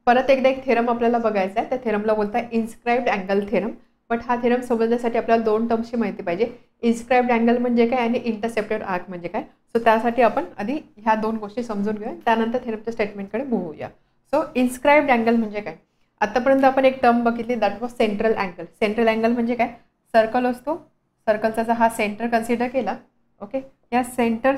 परत एकदा एक थेरम आपल्याला बघायचा आहे. त्या थेरमला बोलतात इन्स्क्राइब्ड अँगल थेरम. बट हा थेरम समजण्यासाठी आपल्याला 2 टर्म्सची माहिती पाहिजे. इन्स्क्राइब्ड अँगल म्हणजे काय आणि इंटरसेप्टेड आर्क म्हणजे काय. सो त्यासाठी आपण आधी ह्या 2 गोष्टी समजून घेऊया, त्यानंतर थेरमच्या स्टेटमेंटकडे मूव्ह होऊया. सो इन्स्क्राइब्ड अँगल म्हणजे काय. आतापर्यंत आपण एक टर्म बघितली, that was central angle. Central angle म्हणजे काय, सर्कल असतो, सर्कलचा जर हा सेंटर कन्सिडर केला, ओके, या सेंटर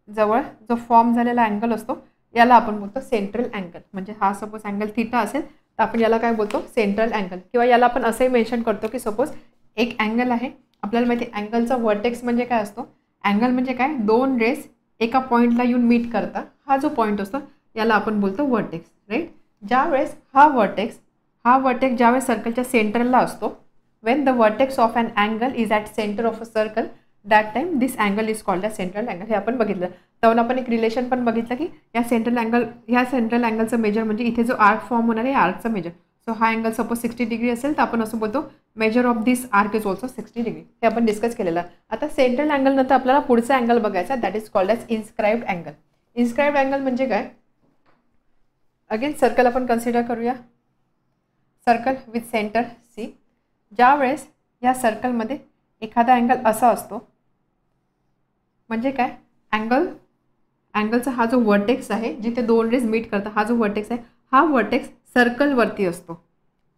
जवळ जो फॉर्म झालेला अँगल असतो याला आपण बोलतो सेंट्रल अँगल. म्हणजे हा सपोज अँगल थीटा असेल तर आपण याला काय बोलतो, सेंट्रल अँगल. किंवा याला आपण असंही मेन्शन करतो की सपोज एक अँगल आहे, आपल्याला माहिती आहे अँगलचा व्हर्टेक्स म्हणजे काय असतो. अँगल म्हणजे काय, 2 रेस एका पॉईंटला येऊन मीट करता, हा जो पॉईंट असतो याला आपण बोलतो व्हर्टेक्स, राईट. ज्यावेळेस हा व्हर्टेक्स ज्यावेळेस सर्कलच्या सेंटरला असतो, when the vertex of an angle is at center of a circle, that time this angle is called as central angle. हे आपण बघितलं. तर आपण एक रिलेशन पण बघितलं की या सेंट्रल अँगलचं मेजर म्हणजे इथे जो आर्क फॉर्म होणार आहे आर्कचा मेजर. सो हा अँगल सपोज 60 डिग्री असेल तर आपण असं बोलतो measure of this arc is also 60 degree. हे आपण डिस्कस केलेलं. आता सेंट्रल अँगल नंतर आपल्याला पुढचा अँगल बघायचा, that is called as inscribed angle. Inscribed angle म्हणजे काय, अगेन सर्कल आपण कन्सिडर करूया. Circle with centre c. ज्यावेळेस या सर्कलमध्ये एखादा अँगल असा असतो, म्हणजे काय, अँगलचा हा जो व्हर्टेक्स आहे जिथे 2 रेस मीट करतात, हा जो व्हर्टेक्स आहे हा व्हर्टेक्स सर्कलवरती असतो.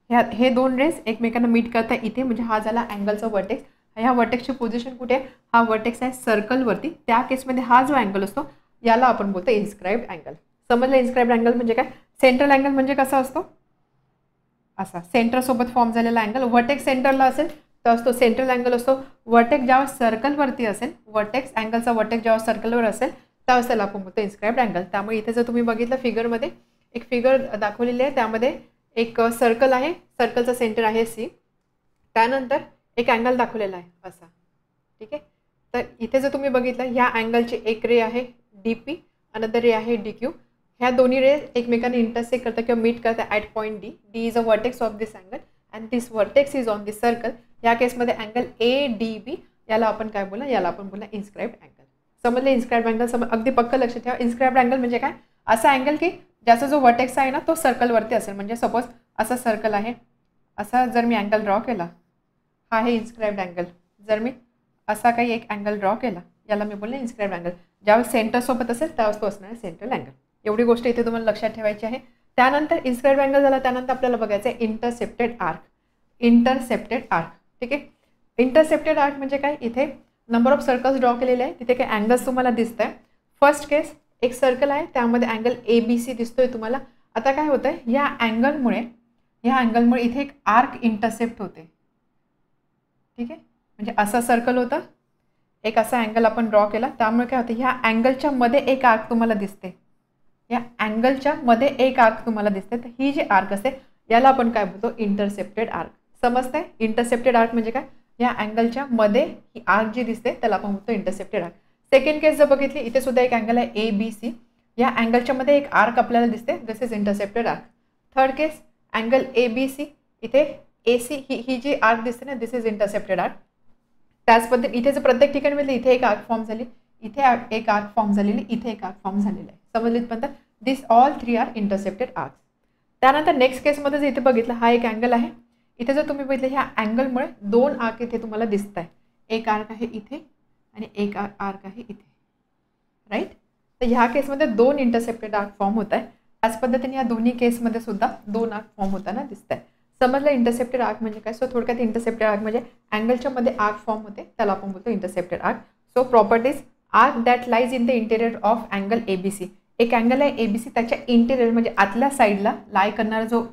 हे 2 रेस एकमेकांना मीट करतात इथे, म्हणजे हा झाला अँगलचा व्हर्टेक्स. ह्या व्हर्टेक्सची पोझिशन कुठे आहे, हा व्हर्टेक्स आहे सर्कलवरती. त्या केसमध्ये हा जो अँगल असतो याला आपण बोलतो इन्स्क्राइब्ड अँगल. समजलं इन्स्क्राइब्ड अँगल म्हणजे काय. सेंट्रल अँगल म्हणजे कसा असतो, असा सेंटरसोबत फॉर्म झालेला अँगल. व्हर्टेक्स सेंटरला असेल तर असतो सेंट्रल अँगल असतो. व्हर्टेक्स जेव्हा सर्कलवरती असेल, अँगलचा व्हर्टेक्स जेव्हा सर्कलवर असेल त्यावेळेस त्याला आपण बोलतो इन्स्क्राइब्ड अँगल. त्यामुळे इथे जर तुम्ही बघितलं फिगरमध्ये एक फिगर दाखवलेली आहे, त्यामध्ये एक सर्कल आहे, सर्कलचा सेंटर आहे सी, त्यानंतर एक अँगल दाखवलेला आहे असा, ठीक आहे. तर इथे जर तुम्ही बघितलं ह्या अँगलची एक रे आहे डी पी, अनदर रे आहे डी क्यू. ह्या दोन्ही रे एकमेकांना इंटरसेक्ट करतात किंवा मीट करतात at point D. D is a vertex of this angle and this vertex is on this circle. या केसमध्ये अँगल ए डी बी याला आपण काय बोला, याला आपण बोला इन्स्क्राइब्ड अँगल. समजले इन्स्क्राइब्ड अँगल. अगदी पक्क लक्षात ठेवा. इन्स्क्राइब्ड अँगल म्हणजे काय, असा अँगल की ज्याचा जो वर्टेक्स आहे ना तो सर्कलवरती असेल. म्हणजे सपोज असा सर्कल आहे, असा जर मी अँगल ड्रॉ केला, हा आहे इन्स्क्राइब्ड अँगल. जर मी असा काही एक अँगल ड्रॉ केला, याला मी बोलले इन्स्क्राइब्ड अँगल. ज्यावेळेस सेंटरसोबत असेल त्यावेळेस तो असणार आहे सेंट्रल अँगल. एवढी गोष्ट इथे तुम्हाला लक्षात ठेवायची आहे. त्यानंतर इन्स्क्राइब्ड अँगल झाला, त्यानंतर आपल्याला बघायचं आहे इंटरसेप्टेड आर्क. ठीक आहे. इंटरसेप्टेड आर्क म्हणजे काय, इथे नंबर ऑफ सर्कल्स ड्रॉ केलेले आहे, तिथे काही अँगल्स तुम्हाला दिसत आहे. फर्स्ट केस एक सर्कल आहे, त्यामध्ये अँगल ए बी सी दिसतोय तुम्हाला. आता काय होतं आहे, या अँगलमुळे इथे एक आर्क इंटरसेप्ट होते, ठीक आहे. म्हणजे असा सर्कल होता, एक असा अँगल आपण ड्रॉ केला, त्यामुळे काय होतं, ह्या अँगलच्या मध्ये एक आर्क तुम्हाला दिसते. तर ही जी आर्क असते याला आपण काय बोलतो, इंटरसेप्टेड आर्क. समजतंय इंटरसेप्टेड आर्क म्हणजे काय, या अँगलच्या मध्ये ही आर्क जी दिसते त्याला आपण बोलतो इंटरसेप्टेड आर्क. सेकंड केस जर बघितली, इथे सुद्धा एक अँगल आहे ए बी सी, या अँगलच्या मध्ये एक आर्क आपल्याला दिसते, this is intercepted arc. Third case angle A B C, इथे A C he G arc दिसते ना, दिस इज इंटरसेप्टेड आर्क. त्याच पद्धतीने इथे जर प्रत्येक ठिकाणी मिळते, इथे एक आर्क फॉर्म झाली, इथे एक आर्क फॉर्म झालेली, इथे एक आर्क फॉर्म झालेला आहे. समजलीत पण दिस ऑल 3 आर इंटरसेप्टेड आर्क्स. त्यानंतर नेक्स्ट केसमध्ये जर इथे बघितलं, हा एक अँगल आहे, इथे जर तुम्ही बघितलं ह्या अँगलमुळे 2 आर्क इथे तुम्हाला दिसत आहे. एक आर्क आहे इथे आणि एक आर्क आहे इथे, राईट. तर ह्या केसमध्ये 2 इंटरसेप्टेड आर्क फॉर्म होत आहे. त्याच पद्धतीने या दोन्ही केसमध्ये सुद्धा 2 आर्क फॉर्म होताना दिसत आहे. समजलं इंटरसेप्टेड आर्क म्हणजे काय. सो थोडक्यात इंटरसेप्टेड आर्क म्हणजे अँगलच्या मध्ये आर्क फॉर्म होते, त्याला आपण बोलतो intercepted arc. So properties, arc that lies in the interior of angle A B c. एक अँगल आहे ए बी सी, त्याच्या इंटेरियर म्हणजे आतल्या साईडला लाय करणारा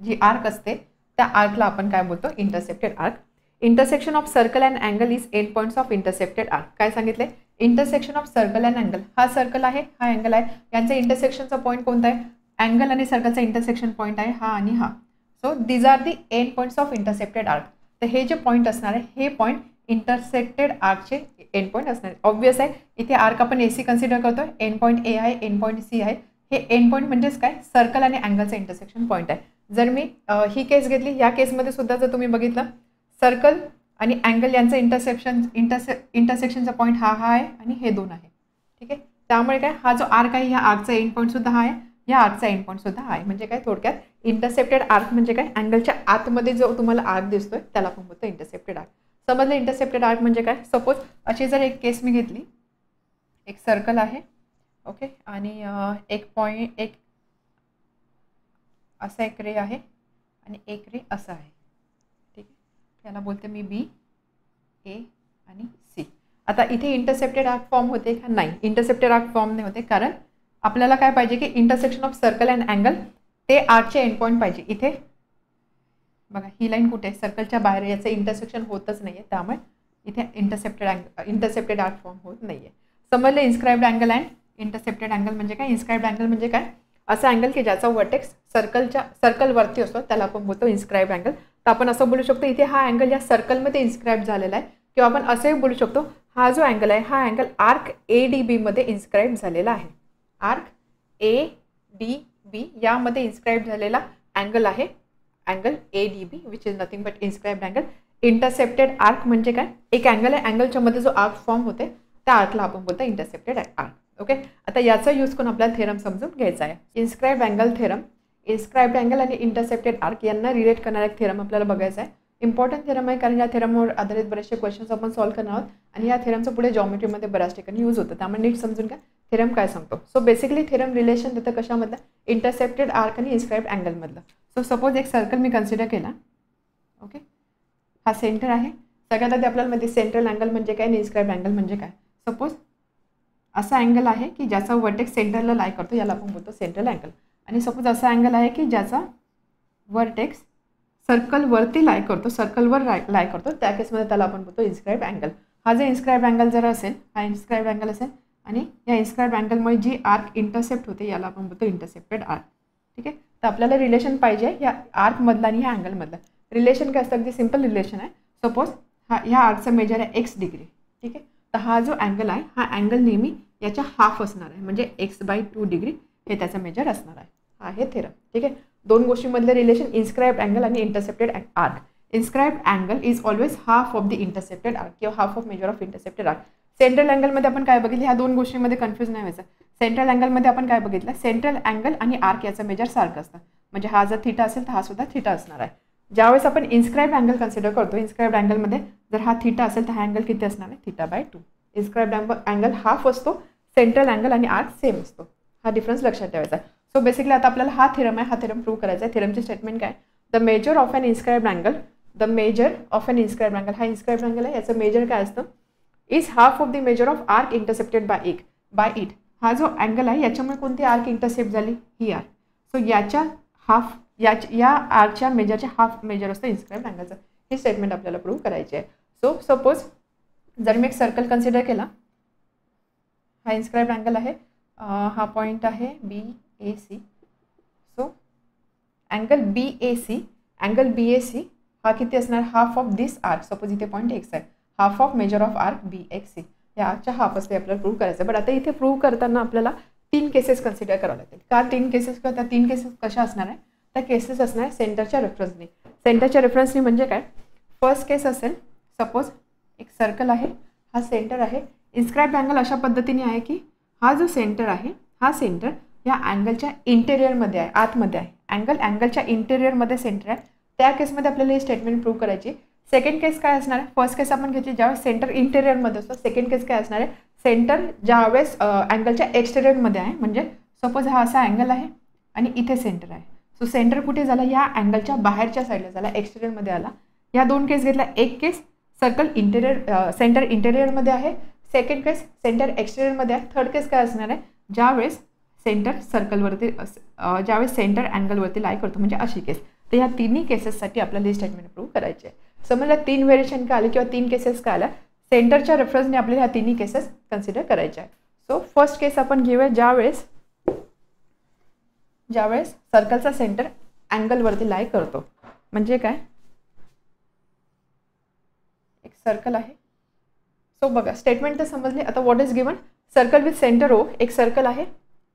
जी आर्क असते त्या आर्कला आपण काय बोलतो, intercepted arc. Intersection of circle and angle is end points of intercepted arc. काय सांगितले, intersection of circle and angle. हा सर्कल आहे, हा अँगल आहे, यांचा इंटरसेक्शनचा पॉईंट कोणता आहे, अँगल आणि सर्कलचा इंटरसेक्शन पॉईंट आहे हा आणि हा. So these are the end points of intercepted arc. तर हे जे पॉईंट असणार आहे हे पॉईंट इंटरसेक्टेड आर्कचे एंड पॉईंट असणार. ऑब्वियस आहे, इथे आर्क आपण ए सी कन्सिडर करतोय, एंड पॉईंट ए आहे, एंड पॉईंट सी आहे. हे एंड पॉईंट म्हणजेच काय, सर्कल आणि अँगलचं इंटरसेक्शन पॉईंट आहे. जर मी ही केस घेतली, या केसमध्ये सुद्धा जर तुम्ही बघितलं, सर्कल आणि अँगल यांचं इंटरसेक्शनचा पॉईंट हा आहे आणि हे 2 आहे, ठीक आहे. त्यामुळे काय, हा जो आर्क आहे ह्या आर्कचा एंड पॉईंट सुद्धा हा आहे या आर्कचा एंड पॉईंट सुद्धा आहे. म्हणजे काय थोडक्यात इंटरसेप्टेड आर्क म्हणजे काय, अँगलच्या आतमध्ये जो तुम्हाला आर्क दिसतोय त्याला आपण बोलतो इंटरसेप्टेड आर्क. समजलं इंटरसेप्टेड आर्क म्हणजे काय. सपोज अशी जर एक केस मी घेतली, एक सर्कल आहे ओके, आणि एक पॉईंट, एक असा एक रे आहे आणि एक रे असा आहे, ठीक आहे. त्याला बोलते मी बी, ए आणि सी. आता इथे इंटरसेप्टेड आर्क फॉर्म होते का, नाही, इंटरसेप्टेड आर्क फॉर्म नाही होते, कारण आपल्याला काय पाहिजे की intersection of circle and angle ते आर्कचे एंड पॉईंट पाहिजे. इथे बघा ही लाईन कुठे आहे, सर्कलच्या बाहेर, याचं इंटरसेक्शन होतच नाही आहे, त्यामुळे इथे इंटरसेप्टेड आर्क फॉर्म होत नाही आहे. समजलं inscribed angle and intercepted angle म्हणजे काय. इन्स्क्राइब्ड अँगल म्हणजे काय, असा अँगल की ज्याचा वर्टेक्स सर्कलवरती असतो त्याला आपण बोलतो इन्स्क्राइब्ड अँगल. तर आपण असं बोलू शकतो इथे हा अँगल या सर्कलमध्ये इन्स्क्राइब झालेला आहे, किंवा आपण असंही बोलू शकतो हा जो अँगल आहे हा अँगल आर्क ADB मध्ये इन्स्क्राइब झालेला आहे. आर्क ADB यामध्ये इन्स्क्राइब झालेला अँगल आहे angle ADB, which is nothing but inscribed angle. Intercepted arc म्हणजे काय, एक अँगल आहे, अँगलच्या मध्ये जो आर्क फॉर्म होते त्या आर्कला आपण बोलतो इंटरसेप्टेड आर्क. ओके, आता याचा यूज करून आपल्याला थेरम समजून घ्यायचा आहे. Inscribed angle theorem, inscribed angle आणि इंटरसेप्टेड आर्क यांना रिलेट करणारा एक थेरम आपल्याला बघायचा आहे. इम्पॉर्टंट थेरम आहे, कारण या थेरमवर आधारित बरेचसे क्वेश्चन्स आपण सॉल्व्ह करणार आहोत, आणि या थेरमचं पुढे जॉमेट्रीमध्ये बऱ्याच ठिकाणी यूज होतं, त्यामुळे नीट समजून घ्या थेरम काय सांगतो. सो बेसिकली थेरम रिलेशन देतं कशामधलं, इंटरसेप्टेड आर्क आणि इन्स्क्राइब्ड अँगलमधलं. सो सपोज एक सर्कल मी कन्सिडर केला, ओके, हा सेंटर आहे. सगळ्यात आधी आपल्याला माहिती सेंट्रल अँगल म्हणजे काय आणि इन्स्क्राइब्ड अँगल म्हणजे काय. सपोज असा अँगल आहे की ज्याचा वर्टेक्स सेंटरला लाय करतो, याला आपण बोलतो सेंट्रल अँगल. आणि सपोज असा अँगल आहे की ज्याचा वर्टेक्स सर्कलवरती लाय करतो, सर्कलवर लाय करतो, त्या केसमध्ये त्याला आपण बोलतो इन्स्क्राइब्ड अँगल. हा जे इन्स्क्राइब्ड अँगल जर असेल, हा इन्स्क्राइब्ड अँगल असेल, आणि या इन्स्क्राइब्ड अँगलमुळे जी आर्क इंटरसेप्ट होते याला आपण बोलतो इंटरसेप्टेड आर्क. ठीक आहे, तर आपल्याला रिलेशन पाहिजे या आर्कमधला आणि ह्या अँगलमधला. रिलेशन काय असतं, अगदी सिम्पल रिलेशन आहे. सपोज ह्या आर्कचा मेजर आहे x डिग्री, ठीक आहे. तर हा जो अँगल आहे हा अँगल नेहमी याच्या हाफ असणार आहे, म्हणजे x/2 डिग्री हे त्याचा मेजर असणार आहे. हा आहे थेरम. ठीक आहे, दोन गोष्टींमधले रिलेशन इन्स्क्राइब्ड अँगल आणि intercepted arc. Inscribed angle is always half of the intercepted arc किंवा half of measure of intercepted arc. Central अँगलमध्ये आपण काय बघितलं, ह्या दोन गोष्टींमध्ये कन्फ्यूज नाही व्हायचं. सेंट्रल अँगलमध्ये आपण काय बघितलं, सेंट्रल अँगल आणि आर्क याचं मेजर सारखं असतं, म्हणजे हा जर थीटा असेल तर हा सुद्धा थीटा असणार आहे. ज्यावेळेस आपण इन्स्क्राइब्ड अँगल कन्सिडर करतो, इन्स्क्राइब्ड अँगलमध्ये जर हा थीटा असेल तर हा अँगल किती असणार आहे, θ/2. इन्स्क्राइब्ड अँगल हाफ असतो, सेंट्रल अँगल आणि आर्क सेम असतो. हा डिफरन्स लक्षात ठेवायचा. सो बेसिकली आता आपल्याला हा थेरम आहे, हा थेरम प्रूव्ह करायचा आहे. थेरमची स्टेटमेंट काय, the measure of an inscribed angle, the measure of an inscribed angle, हा इन्स्क्राइब्ड अँगल आहे, याचं मेजर काय असतं, is half of the measure of arc intercepted by it. हा जो अँगल आहे याच्यामुळे कोणती आर्क इंटरसेप्ट झाली, ही आर्क. सो याच्या हाफ या आर्कच्या मेजरच्या हाफ मेजर असतं इन्स्क्राइब्ड अँगलचं. ही स्टेटमेंट आपल्याला प्रूव्ह करायची आहे. सो सपोज जर मी एक सर्कल कन्सिडर केला, हा इन्स्क्राइब्ड अँगल आहे, हा पॉईंट आहे BAC. सो अँगल BAC हा किती असणार, half of this arc. Suppose इथे पॉईंट x आहे, half of measure of arc BXC, या आर्कच्या हाफ असते आपल्याला प्रूव्ह करायचं. बट आता इथे प्रूव्ह करताना आपल्याला 3 केसेस कन्सिडर करावं लागतील. का 3 केसेस, त्या 3 केसेस कशा असणार आहे, त्या केसेस असणार सेंटरच्या रेफरन्सनी. सेंटरच्या रेफरन्सनी म्हणजे काय, फर्स्ट केस असेल, सपोज एक सर्कल आहे, हा सेंटर आहे. इन्स्क्राइब्ड अँगल अशा पद्धतीने आहे की हा जो सेंटर आहे, हा सेंटर या अँगलच्या इंटेरियरमध्ये आहे, आतमध्ये आहे. अँगलच्या इंटेरियरमध्ये सेंटर आहे. त्या केसमध्ये आपल्याला ही स्टेटमेंट प्रूव्ह करायची. सेकंड केस काय असणार आहे, फर्स्ट केस आपण घेतली ज्यावेळेस सेंटर इंटेरियरमध्ये असतो. सेकंड केस काय असणार आहे, सेंटर ज्यावेळेस अँगलच्या एक्सटेरियरमध्ये आहे. म्हणजे सपोज हा असा अँगल आहे आणि इथे सेंटर आहे. सो सेंटर कुठे झाला, या अँगलच्या बाहेरच्या साईडला झाला, एक्सटेरियरमध्ये आला. या 2 केस घेतला. एक केस सर्कल सेंटर इंटेरियरमध्ये आहे, सेकंड केस सेंटर एक्सटेरियरमध्ये आहे. थर्ड केस काय असणार आहे, ज्यावेळेस सेंटर सर्कलवरती ज्यावेळेस सेंटर अँगलवरती लाय करतो, म्हणजे अशी केस. तर या तिन्ही केसेससाठी आपल्याला ही स्टेटमेंट प्रूव्ह करायची आहे. समजा 3 व्हेरिएशन काय आले किंवा 3 केसेस काय आल्या, सेंटरच्या रेफरन्सने आपल्याला ह्या तिन्ही केसेस कन्सिडर करायच्या आहे. सो फर्स्ट केस आपण घेऊया, ज्यावेळेस सर्कलचा सेंटर अँगलवरती लाय करतो. म्हणजे काय, एक सर्कल आहे. सो बघा स्टेटमेंट तर समजली. आता what is given, circle with centre O, एक सर्कल आहे,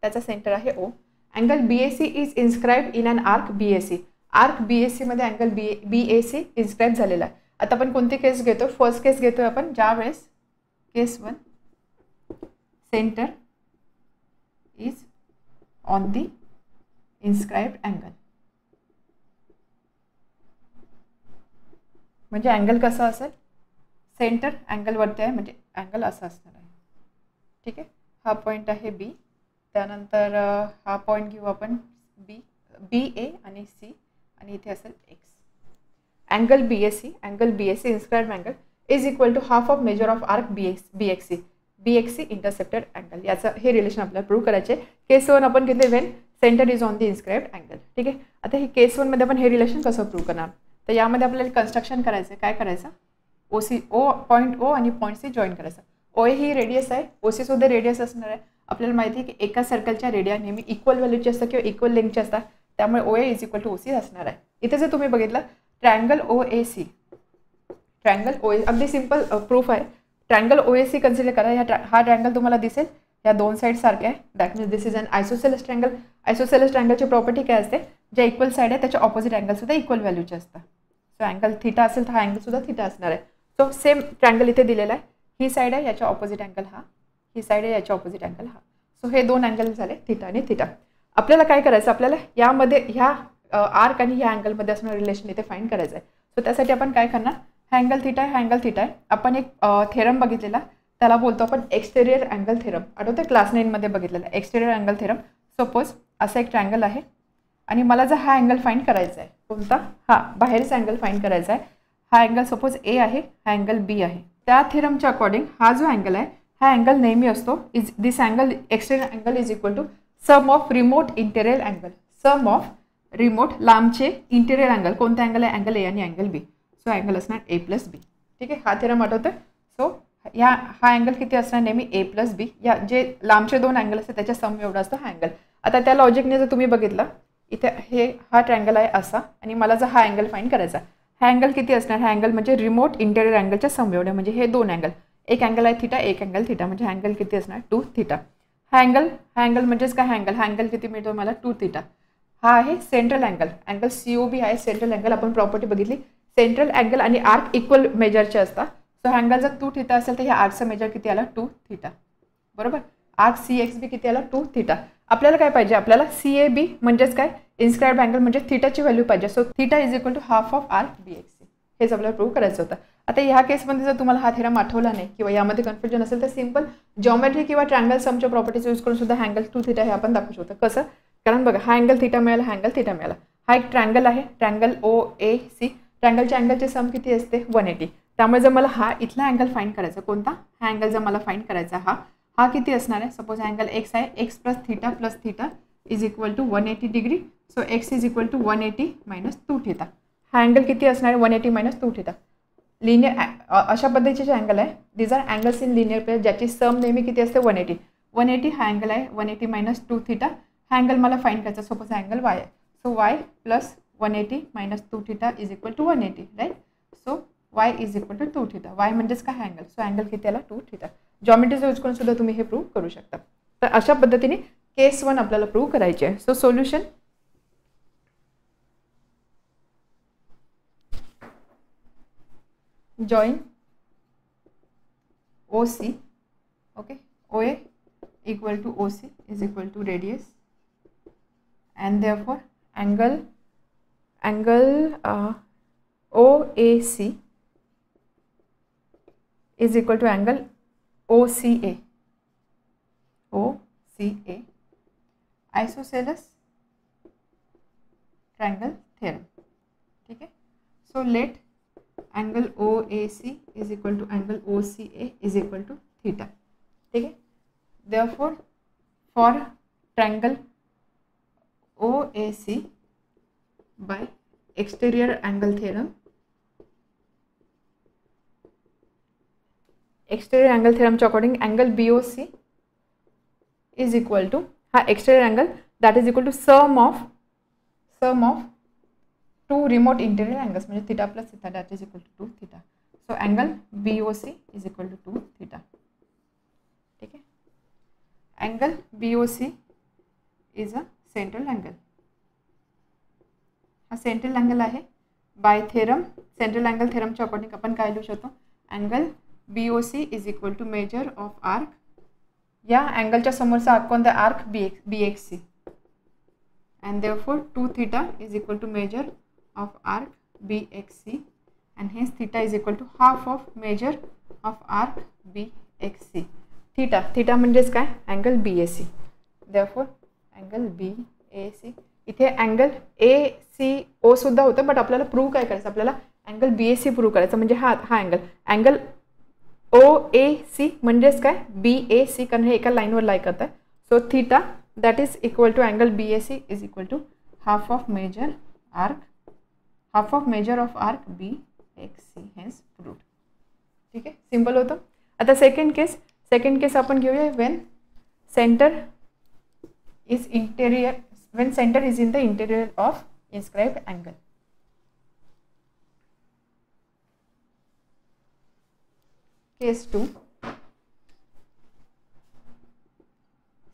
त्याचा सेंटर आहे O. Angle BAC is inscribed in an arc BAC. Arc BAC मध्ये अँगल BAC इन्स्क्राइब झालेला आहे. आता आपण कोणती केस घेतो, फर्स्ट केस घेतोय आपण, ज्यावेळेस केस 1 centre is on the inscribed angle. म्हणजे अँगल कसं असेल, सेंटर अँगलवरती आहे म्हणजे अँगल असा असणार आहे. ठीक आहे, हा पॉईंट आहे बी, त्यानंतर हा पॉईंट घेऊ आपण बी ए आणि सी, आणि इथे असेल x. Angle b s c inscribed angle is equal to half of measure of arc b x c intercepted angle. याचं हे रिलेशन आपल्याला प्रूव्ह करायचे. केस 1 आपण घेतले Wien centre is on the inscribed angle. ठीक आहे, आता हे केस 1 मध्ये आपण हे रिलेशन कसं प्रूव्ह करणार, तर यामध्ये आपल्याला कन्स्ट्रक्शन करायचं. काय करायचं, पॉईंट ओ आणि पॉईंट सी जॉईन करायचं. ओ ए ही रेडियस आहे, ओ सी सुद्धा रेडियस असणार आहे. आपल्याला माहिती आहे की एका सर्कलच्या रेडिया नेहमी इक्वल व्हॅल्यूची असतात किंवा इक्वल लेंथची असतात, त्यामुळे O A is equal to O C असणार आहे. इथे जर तुम्ही बघितलं ट्रायंगल ओ ए सी, अगदी सिंपल प्रूफ आहे. Triangle O A C consider करा. हा ट्रायंगल तुम्हाला दिसेल या दोन साईड सारखे आहे. That means this is an isosceles triangle. Isosceles ट्रायंगलची प्रॉपर्टी काय असते, ज्या इक्वल साईड आहे त्याच्या ऑपोजिट अँगल सुद्धा इक्वल व्हॅल्यूचे असतात. सो अँगल थिटा असेल तर हा अँगल सुद्धा थिटा असणार आहे. सो सेम ट्रायंगल इथे दिलेला आहे. ही साईड आहे याच्या ऑपोजिट अँगल हा, ही साईड आहे याच्या ऑपोजिट अँगल हा. सो हे दोन अँगल झाले थिटा आणि थिटा. आपल्याला काय करायचं, आपल्याला यामध्ये ह्या आर्क आणि ह्या अँगलमध्ये असणारं रिलेशन इथे फाइंड करायचं आहे. सो त्यासाठी आपण काय करणार, हा अँगल थिटा आहे, हा अँगल थिटा आहे. आपण एक थेरम बघितलेला, त्याला बोलतो आपण एक्सटेरियर अँगल थेरम. आठवते क्लास 9 मध्ये बघितलेला एक्सटेरियर अँगल थेरम. सपोज असा एक ट्रायंगल आहे आणि मला जर हा अँगल फाइंड करायचा आहे, कोणता, हा बाहेरचा अँगल फाइंड करायचा आहे. हा अँगल सपोज ए आहे, हा अँगल बी आहे. त्या थेरमच्या अकॉर्डिंग हा जो अँगल आहे, हा अँगल नेहमी असतो this angle exterior angle is equal to sum of remote interior angle. Sum of remote लांबचे इंटेरियर अँगल, कोणता अँगल आहे, अँगल ए आणि अँगल बी. सो अँगल असणार ए प्लस बी. ठीक आहे, हा थेरम आठवतोय. सो हा अँगल किती असणार, नेहमी ए प्लस बी. या जे लांबचे दोन अँगल असतात त्याच्या सम एवढा असतो हा अँगल. आता त्या लॉजिकने जर तुम्ही बघितलं, इथे हा ट्रायंगल आहे असा, आणि मला जर हा अँगल फाइंड करायचा, हा अँगल किती असणार, हा अँगल म्हणजे रिमोट इंटेरियर अँगलच्या सम एवढे. म्हणजे हे दोन अँगल, एक अँगल आहे थिटा, एक अँगल थिटा, म्हणजे हा अँगल किती असणार 2 थिटा. हा अँगल म्हणजेच काय, हा अँगल किती मिळतो मला 2 थिटा. हा आहे सेंट्रल अँगल, अँगल COB आहे सेंट्रल अँगल. आपण प्रॉपर्टी बघितली, सेंट्रल अँगल आणि आर्क इक्वल मेजरचे असतात. सो हा अँगल जर 2 थिटा असेल तर ह्या आर्कचा मेजर किती आला 2 थिटा. बरोबर, आर्क CXB किती आला 2 थिटा. आपल्याला काय पाहिजे, आपल्याला CAB म्हणजेच काय, इन्स्क्राइब्ड अँगल म्हणजे थिटाची व्हॅल्यू पाहिजे. So theta is equal to half of arc BXC. हेच आपल्याला प्रूव्ह करायचं होतं. आता ह्या केसमध्ये जर तुम्हाला हा थेरम आठवला नाही किंवा यामध्ये कन्फ्युजन असेल तर सिंपल जॉमेट्री किंवा ट्रायंगल समच्या प्रॉपर्टीज यूज करून सुद्धा अँगल 2 थिटा हे आपण दाखवू शकतो. कसं, कारण बघा हा अँगल थिटा मिळाला, हा अँगल थिटा मिळाला. हा एक ट्रायंगल आहे, ट्रायंगल OAC. ट्रायंगलच्या अँगलचे सम किती असते 180. त्यामुळे जर मला हा इथला अँगल फाइंड करायचा, कोणता, हा अँगल जर मला फाइंड करायचा, हा किती असणार आहे, सपोज अँगल एक्स आहे, x plus theta is equal to 180 degree. So x is equal to 180 minus 2 theta. हा अँगल किती असणार आहे 180 मायनस 2 थिटा. लिनियर अशा पद्धतीचे जे अँगल आहे, these are angles in linear pair ज्याची सम नेहमी किती असते 180. हा अँगल आहे 180 मायनस 2 थिटा. हा अँगल मला फाइंड करायचा, सपोज अँगल वाय आहे. So y plus 180 minus 2 theta is equal to 180, right. So y is equal to 2 theta. Y म्हणजेच काय अँगल. सो अँगल किती आला 2 थिटा. जॉमेट्रीचा यूज करून सुद्धा तुम्ही हे प्रूव्ह करू शकता. तर अशा पद्धतीने केस 1 आपल्याला प्रूव्ह करायचे आहे. So solution, join OC, okay, OA equal to OC is equal to radius, and therefore angle OAC is equal to angle OCA. Isosceles triangle theorem. ठीक है. So let angle OAC is equal to angle OCA is equal to theta. ठीक है. Therefore for triangle OAC by exterior angle theorem, exterior angle theorem च्या according angle BOC is equal to हा exterior angle that is equal to sum of two remote interior angles म्हणजे theta plus theta that is equal to 2 theta. So angle BOC is equal to 2 theta. ठीक है. Angle BOC is a central angle. हा central angle आहे. By theorem central angle थेरमच्या according आपण काय लिहू शकतो, angle BOC is equal to measure of arc. या अँगलच्या समोरचा आर्क कोणता, arc BXC. and therefore 2 theta is equal to measure of arc BXC, and hence theta is equal to half of measure of arc BXC. theta म्हणजेच काय, angle BAC. therefore angle BAC, इथे angle ACO सुद्धा होतं, but आपल्याला prove काय करायचं, आपल्याला angle BAC prove करायचं. म्हणजे हा अँगल OAC म्हणजेच काय, BAC, कारण हे एका लाईनवर लाई करत आहे. So theta that is equal to angle BAC is equal to half of measure of arc BXC, hence proved. ठीक आहे, सिम्पल होतं. आता सेकंड केस आपण घेऊया. When centre is in the interior of inscribed angle. Case 2,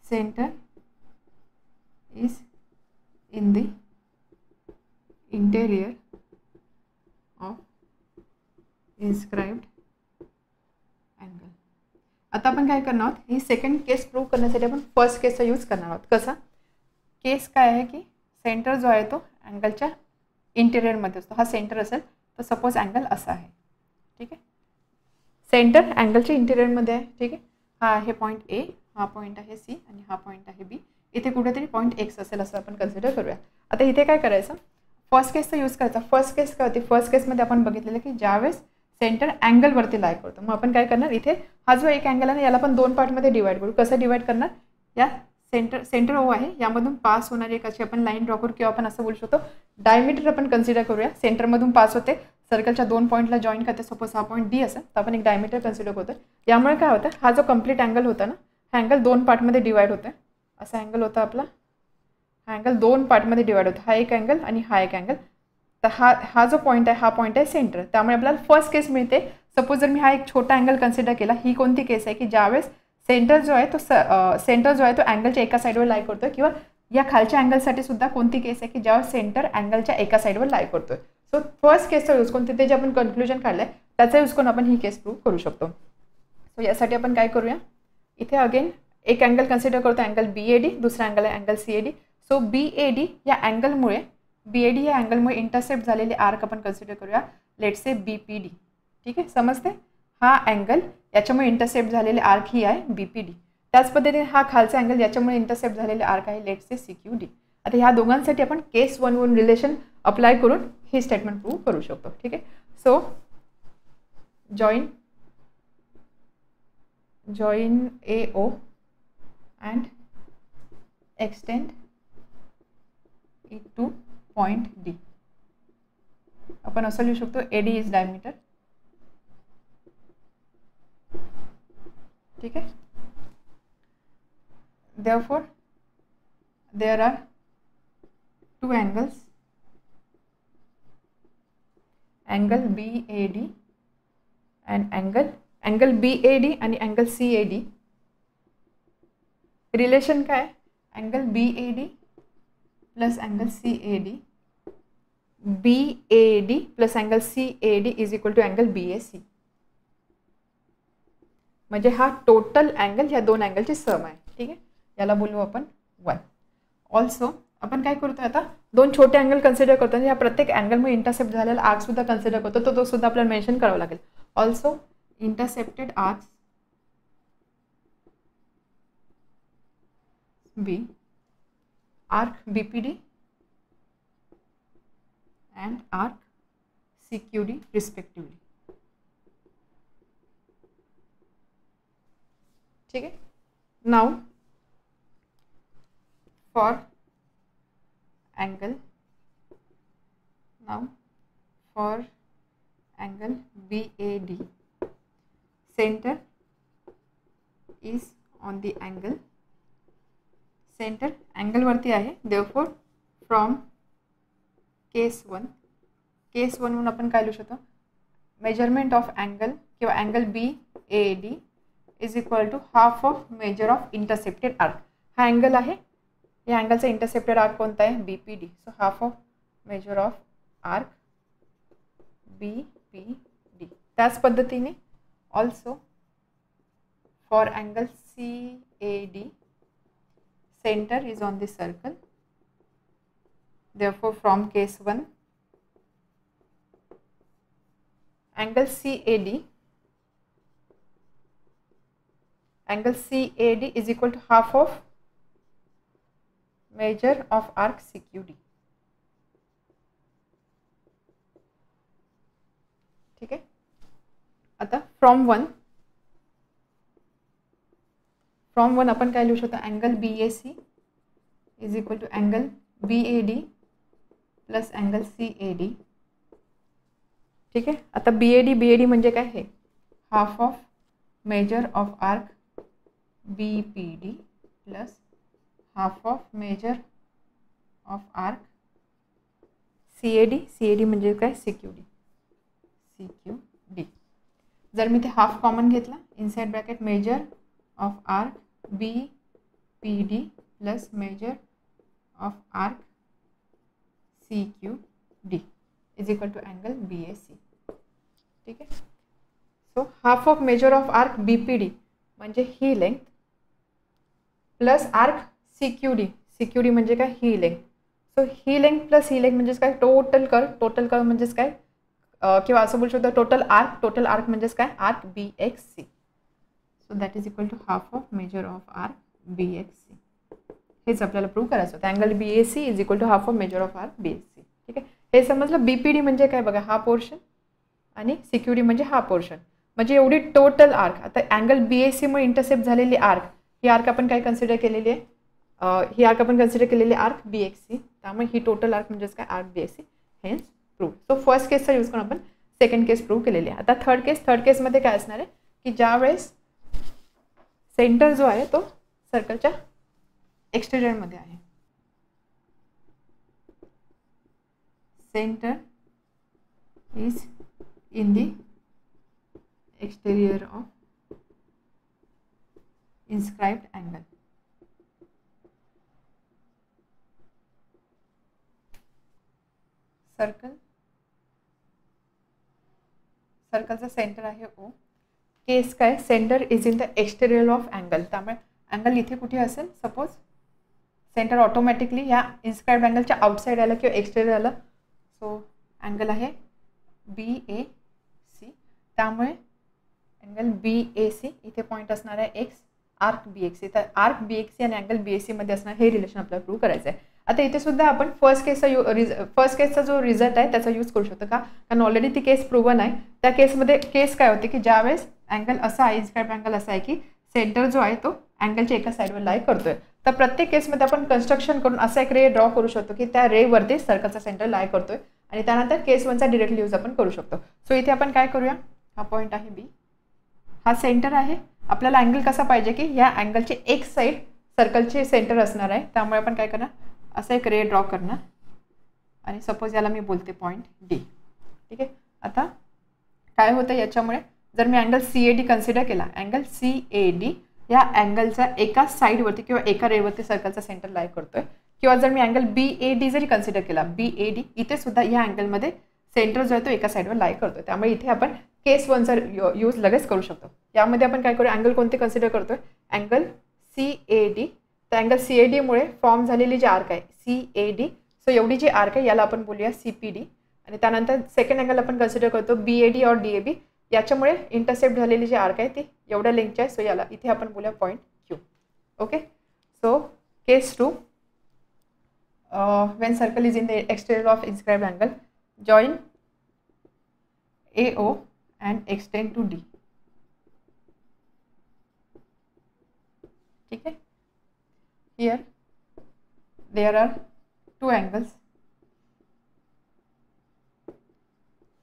center is in the interior of inscribed angle. आता आपण काय करणार आहोत, ही सेकंड केस प्रूव्ह करण्यासाठी आपण फर्स्ट केसचा यूज करणार आहोत. कसा केस काय आहे की सेंटर जो आहे तो अँगलच्या इंटेरियरमध्ये असतो. हा सेंटर असेल तर सपोज अँगल असा आहे. ठीक आहे, सेंटर अँगलच्या इंटेरियरमध्ये आहे. ठीक आहे, हा आहे पॉईंट ए, हा पॉईंट आहे सी आणि हा पॉईंट आहे बी. इथे कुठेतरी पॉईंट एक्स असेल असं आपण कन्सिडर करूया. आता इथे काय करायचं, फर्स्ट केसचा यूज करायचा. फर्स्ट केस काय होती, फर्स्ट केसमध्ये आपण बघितलेलं की ज्यावेळेस सेंटर अँगलवरती लाई करतो, मग आपण काय करणार, इथे हा जो एक अँगल आहे ना याला आपण दोन पार्टमध्ये डिवाइड करू. कसं डिवाइड करणार, या सेंटर ओ आहे यामधून पास होणारी एक अशी आपण लाईन ड्रॉ करू, किंवा आपण असं बोलू शकतो डायमीटर आपण कन्सिडर करूया. सेंटरमधून पास होते, सर्कलच्या दोन पॉईंटला जॉईन करते. सपोज हा पॉईंट डी असेल तर आपण एक डायमीटर कन्सिडर करतो. यामुळे काय होतं, हा जो कंप्लीट अँगल होता ना, हा अँगल दोन पार्टमध्ये डिवाइड होतं. असा अँगल होता आपला, हा अँगल दोन पार्टमध्ये डिवाइड होतो. हा एक अँगल आणि हा एक अँगल. तर हा जो पॉईंट आहे, हा पॉईंट आहे सेंटर. त्यामुळे आपल्याला फर्स्ट केस मिळते. सपोज जर मी हा एक छोटा अँगल कन्सिडर केला, ही कोणती केस आहे की ज्यावेळेस सेंटर जो आहे तो अँगलच्या एका साईडवर लाई करतोय, किंवा या खालच्या अँगलसाठी सुद्धा कोणती केस आहे की ज्यावेळेस सेंटर अँगलच्या एका साईडवर लाई करतोय. सो फर्स्ट केसचा यूज करून तिथे जे आपण कन्क्लुजन काढलंय त्याचा यूज करून आपण ही केस प्रूव्ह करू शकतो. सो यासाठी आपण काय करूया, इथे अगेन एक अँगल कन्सिडर करतो, अँगल BAD, दुसरा अँगल आहे अँगल CAD. सो BAD या अँगलमुळे इंटरसेप्ट झालेले आर्क आपण कन्सिडर करूया, लेट्स से BPD. ठीक आहे, समजते, हा अँगल याच्यामुळे इंटरसेप्ट झालेले आर्क ही आहे BPD. त्याच पद्धतीने हा खालचा अँगल याच्यामुळे इंटरसेप्ट झालेले आर्क आहे लेट्स से CQD. आता ह्या दोघांसाठी आपण केस 1 वरून रिलेशन अप्लाय करून ही स्टेटमेंट प्रूव्ह करू शकतो. ठीक आहे, so join AO and extend it to point D. आपण असं लिहू शकतो AD is diameter. ठीक आहे, therefore there are two angles, angle BAD and angle BAD आणि angle CAD. रिलेशन काय, angle BAD plus angle CAD, BAD plus angle CAD is equal to angle BAC. म्हणजे हा टोटल अँगल ह्या दोन अँगलची sum आहे. ठीक आहे, याला बोलू आपण 1. ऑल्सो आपण काय करतो, आता दोन छोटे अँगल कन्सिडर करतो आणि या प्रत्येक अँगलमुळे इंटरसेप्ट झालेला आर्क सुद्धा कन्सिडर करतो, तो सुद्धा आपल्याला मेन्शन करावा लागेल. Also intercepted arcs B, arc BPD and arc CQD respectively. ठीक है, now for angle BAD, center is on the angle, centre अँगलवरती आहे. therefore फ्रॉम केस 1 म्हणून आपण काय लिहू शकतो, मेजरमेंट ऑफ अँगल किंवा angle BAD is equal to half of measure of intercepted arc. हा अँगल आहे, या अँगलचा इंटरसेप्टेड आर्क कोणता आहे, BPD. So half of measure of arc BPD. त्याच पद्धतीने also for angle CAD, center is on the circle Therefore, from case 1, angle CAD is equal to half of measure of arc CQD. ठीक आहे. आता from one आपण काय लिहू शकतो, angle BAC is equal to angle BAD plus angle CAD. ठीक आहे. आता BAD म्हणजे काय, हे half of measure of arc BPD plus half of measure of arc CAD म्हणजे काय, CQD. जर मी ते हाफ कॉमन घेतला, inside bracket measure of arc BPD plus measure of arc CQD is equal to angle BAC. ठीक आहे. So half of measure of arc BPD म्हणजे ही length plus arc CQD म्हणजे काय, ही लेंथ. सो ही length plus ही length म्हणजेच काय, total curve म्हणजेच काय, किंवा असं बोलू शकतो टोटल आर्क म्हणजेच काय, arc BXC. So that is equal to half of measure of arc BXC. हेच आपल्याला प्रूव्ह करायचं होतं. Angle BAC is equal to half of measure of arc BXC. ठीक आहे. हे समजलं. BPD म्हणजे काय बघा, हा पोर्शन आणि CQD म्हणजे हा पोर्शन, म्हणजे एवढी टोटल आर्क. आता अँगल BAC मुळे इंटरसेप्ट झालेली आर्क, ही आर्क आपण काय कन्सिडर केलेली आहे, ही आर्क आपण कन्सिडर केलेली आर्क BXC. त्यामुळे ही टोटल आर्क म्हणजेच काय, arc BXC. Hence prove. So first केसचा यूज करून आपण सेकंड केस प्रूव्ह केलेली आहे. आता थर्ड केसमध्ये काय असणार आहे की ज्यावेळेस सेंटर जो आहे तो सर्कलच्या एक्सटेरियरमध्ये आहे. Centre is in the exterior of inscribed angle. सर्कलचा सेंटर आहे O. केस काय, centre is in the exterior of angle. त्यामुळे अँगल इथे कुठे असेल, सपोज सेंटर ऑटोमॅटिकली या इन्स्क्राइब्ड अँगलच्या आउटसाइड आलं किंवा एक्सटेरियर आलं. सो अँगल आहे BAC. त्यामुळे अँगल BAC इथे पॉईंट असणार आहे X, आर्क BXC. तर आर्क BXC आणि अँगल BAC मध्ये असणार हे रिलेशन आपल्याला प्रूव्ह करायचं आहे. आता इथे सुद्धा आपण फर्स्ट केसचा जो रिझल्ट आहे त्याचा यूज करू शकतो. का, कारण ऑलरेडी ती केस प्रूव्हन आहे. त्या केसमध्ये केस काय होते की ज्यावेळेस अँगल असा आहे, इन्स्क्राइब्ड अँगल असा आहे की सेंटर जो आहे तो अँगलच्या एका साईडवर लाय करतोय. तर प्रत्येक केसमध्ये आपण कन्स्ट्रक्शन करून असा एक रे ड्रॉ करू शकतो की त्या रेवरती सर्कलचा सेंटर लाय करतोय आणि त्यानंतर केस 1चा डिरेक्टली यूज आपण करू शकतो. सो इथे आपण काय करूया, हा पॉईंट आहे B, हा सेंटर आहे. आपल्याला अँगल कसा पाहिजे की या अँगलची एक साईड सर्कलचे सेंटर असणार आहे. त्यामुळे आपण काय करणार, असा एक रे ड्रॉ करणार आणि सपोज याला मी बोलते पॉईंट D. ठीक आहे. आता काय होतं याच्यामुळे, जर मी अँगल CAD कन्सिडर केला, अँगल CAD या अँगलच्या एका साईडवरती किंवा एका रेवरती सर्कलचा सेंटर लाय करतोय, किंवा जर मी अँगल BAD जरी कन्सिडर केला, BAD इथे सुद्धा या अँगलमध्ये सेंटर जो आहे तो एका साईडवर लाय करतोय. त्यामुळे इथे आपण केस 1चा यूज लगेच करू शकतो. यामध्ये आपण काय करूया, अँगल कोणते कन्सिडर करतोय, अँगल CAD. तर अँगल CAD मुळे फॉर्म झालेली जी आर्क आहे CAD, सो एवढी जी आर्क आहे याला आपण बोलूया CPD. आणि त्यानंतर सेकंड अँगल आपण कन्सिडर करतो BAD और DAB. याच्यामुळे इंटरसेप्ट झालेली जी आर्क आहे ती एवढ्या लेंथची आहे. सो याला इथे आपण बोलूया point Q. Okay. So case 2, when circle is in the exterior of inscribed angle, join AO and extend to D. ठीक आहे. Here there are two angles.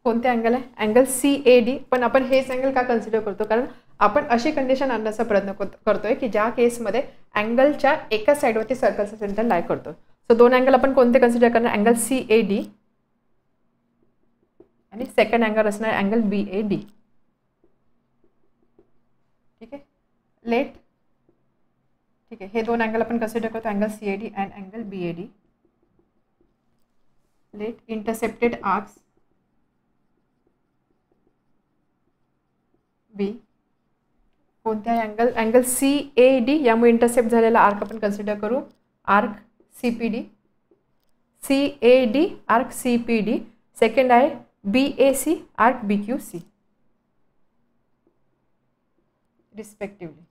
कोणते अँगल आहे, अँगल CAD. पण आपण हेच अँगल का कन्सिडर करतो, कारण आपण अशी कंडिशन आणण्याचा प्रयत्न करतोय की ज्या केसमध्ये अँगलच्या एका साईडवरती सर्कलचा सेंटर लाय करतो. सो दोन अँगल आपण कोणते कन्सिडर करणार, अँगल CAD आणि सेकंड अँगल असणार अँगल BAD. ठीक आहे. लेट, ठीक आहे, हे दोन अँगल आपण कन्सिडर करतो, angle CAD and angle BAD. Let intercepted arcs B. कोणत्या अँगल CAD यामुळे इंटरसेप्ट झालेला आर्क आपण कन्सिडर करू arc CPD. CAD arc CPD, second आहे BAC arc BQC respectively,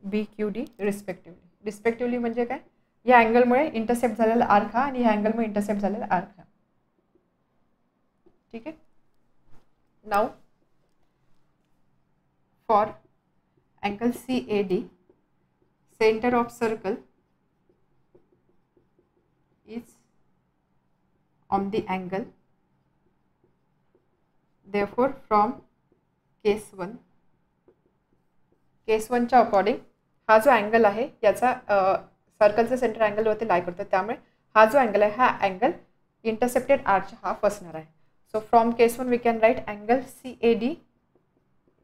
BQD respectively म्हणजे काय, या अँगलमुळे इंटरसेप्ट झालेला आर्क हा आणि या अँगलमुळे इंटरसेप्ट झालेला आर्क हा. ठीक आहे. Now for angle CAD, center of circle is on the angle, therefore from case 1 च्या अकॉर्डिंग हा जो अँगल आहे याचा सर्कलचा सेंटर अँगलवरती लाय करतो, त्यामुळे हा जो अँगल आहे हा अँगल इंटरसेप्टेड आर्कच्या हाफ असणार आहे. So from case 1 we can write angle CAD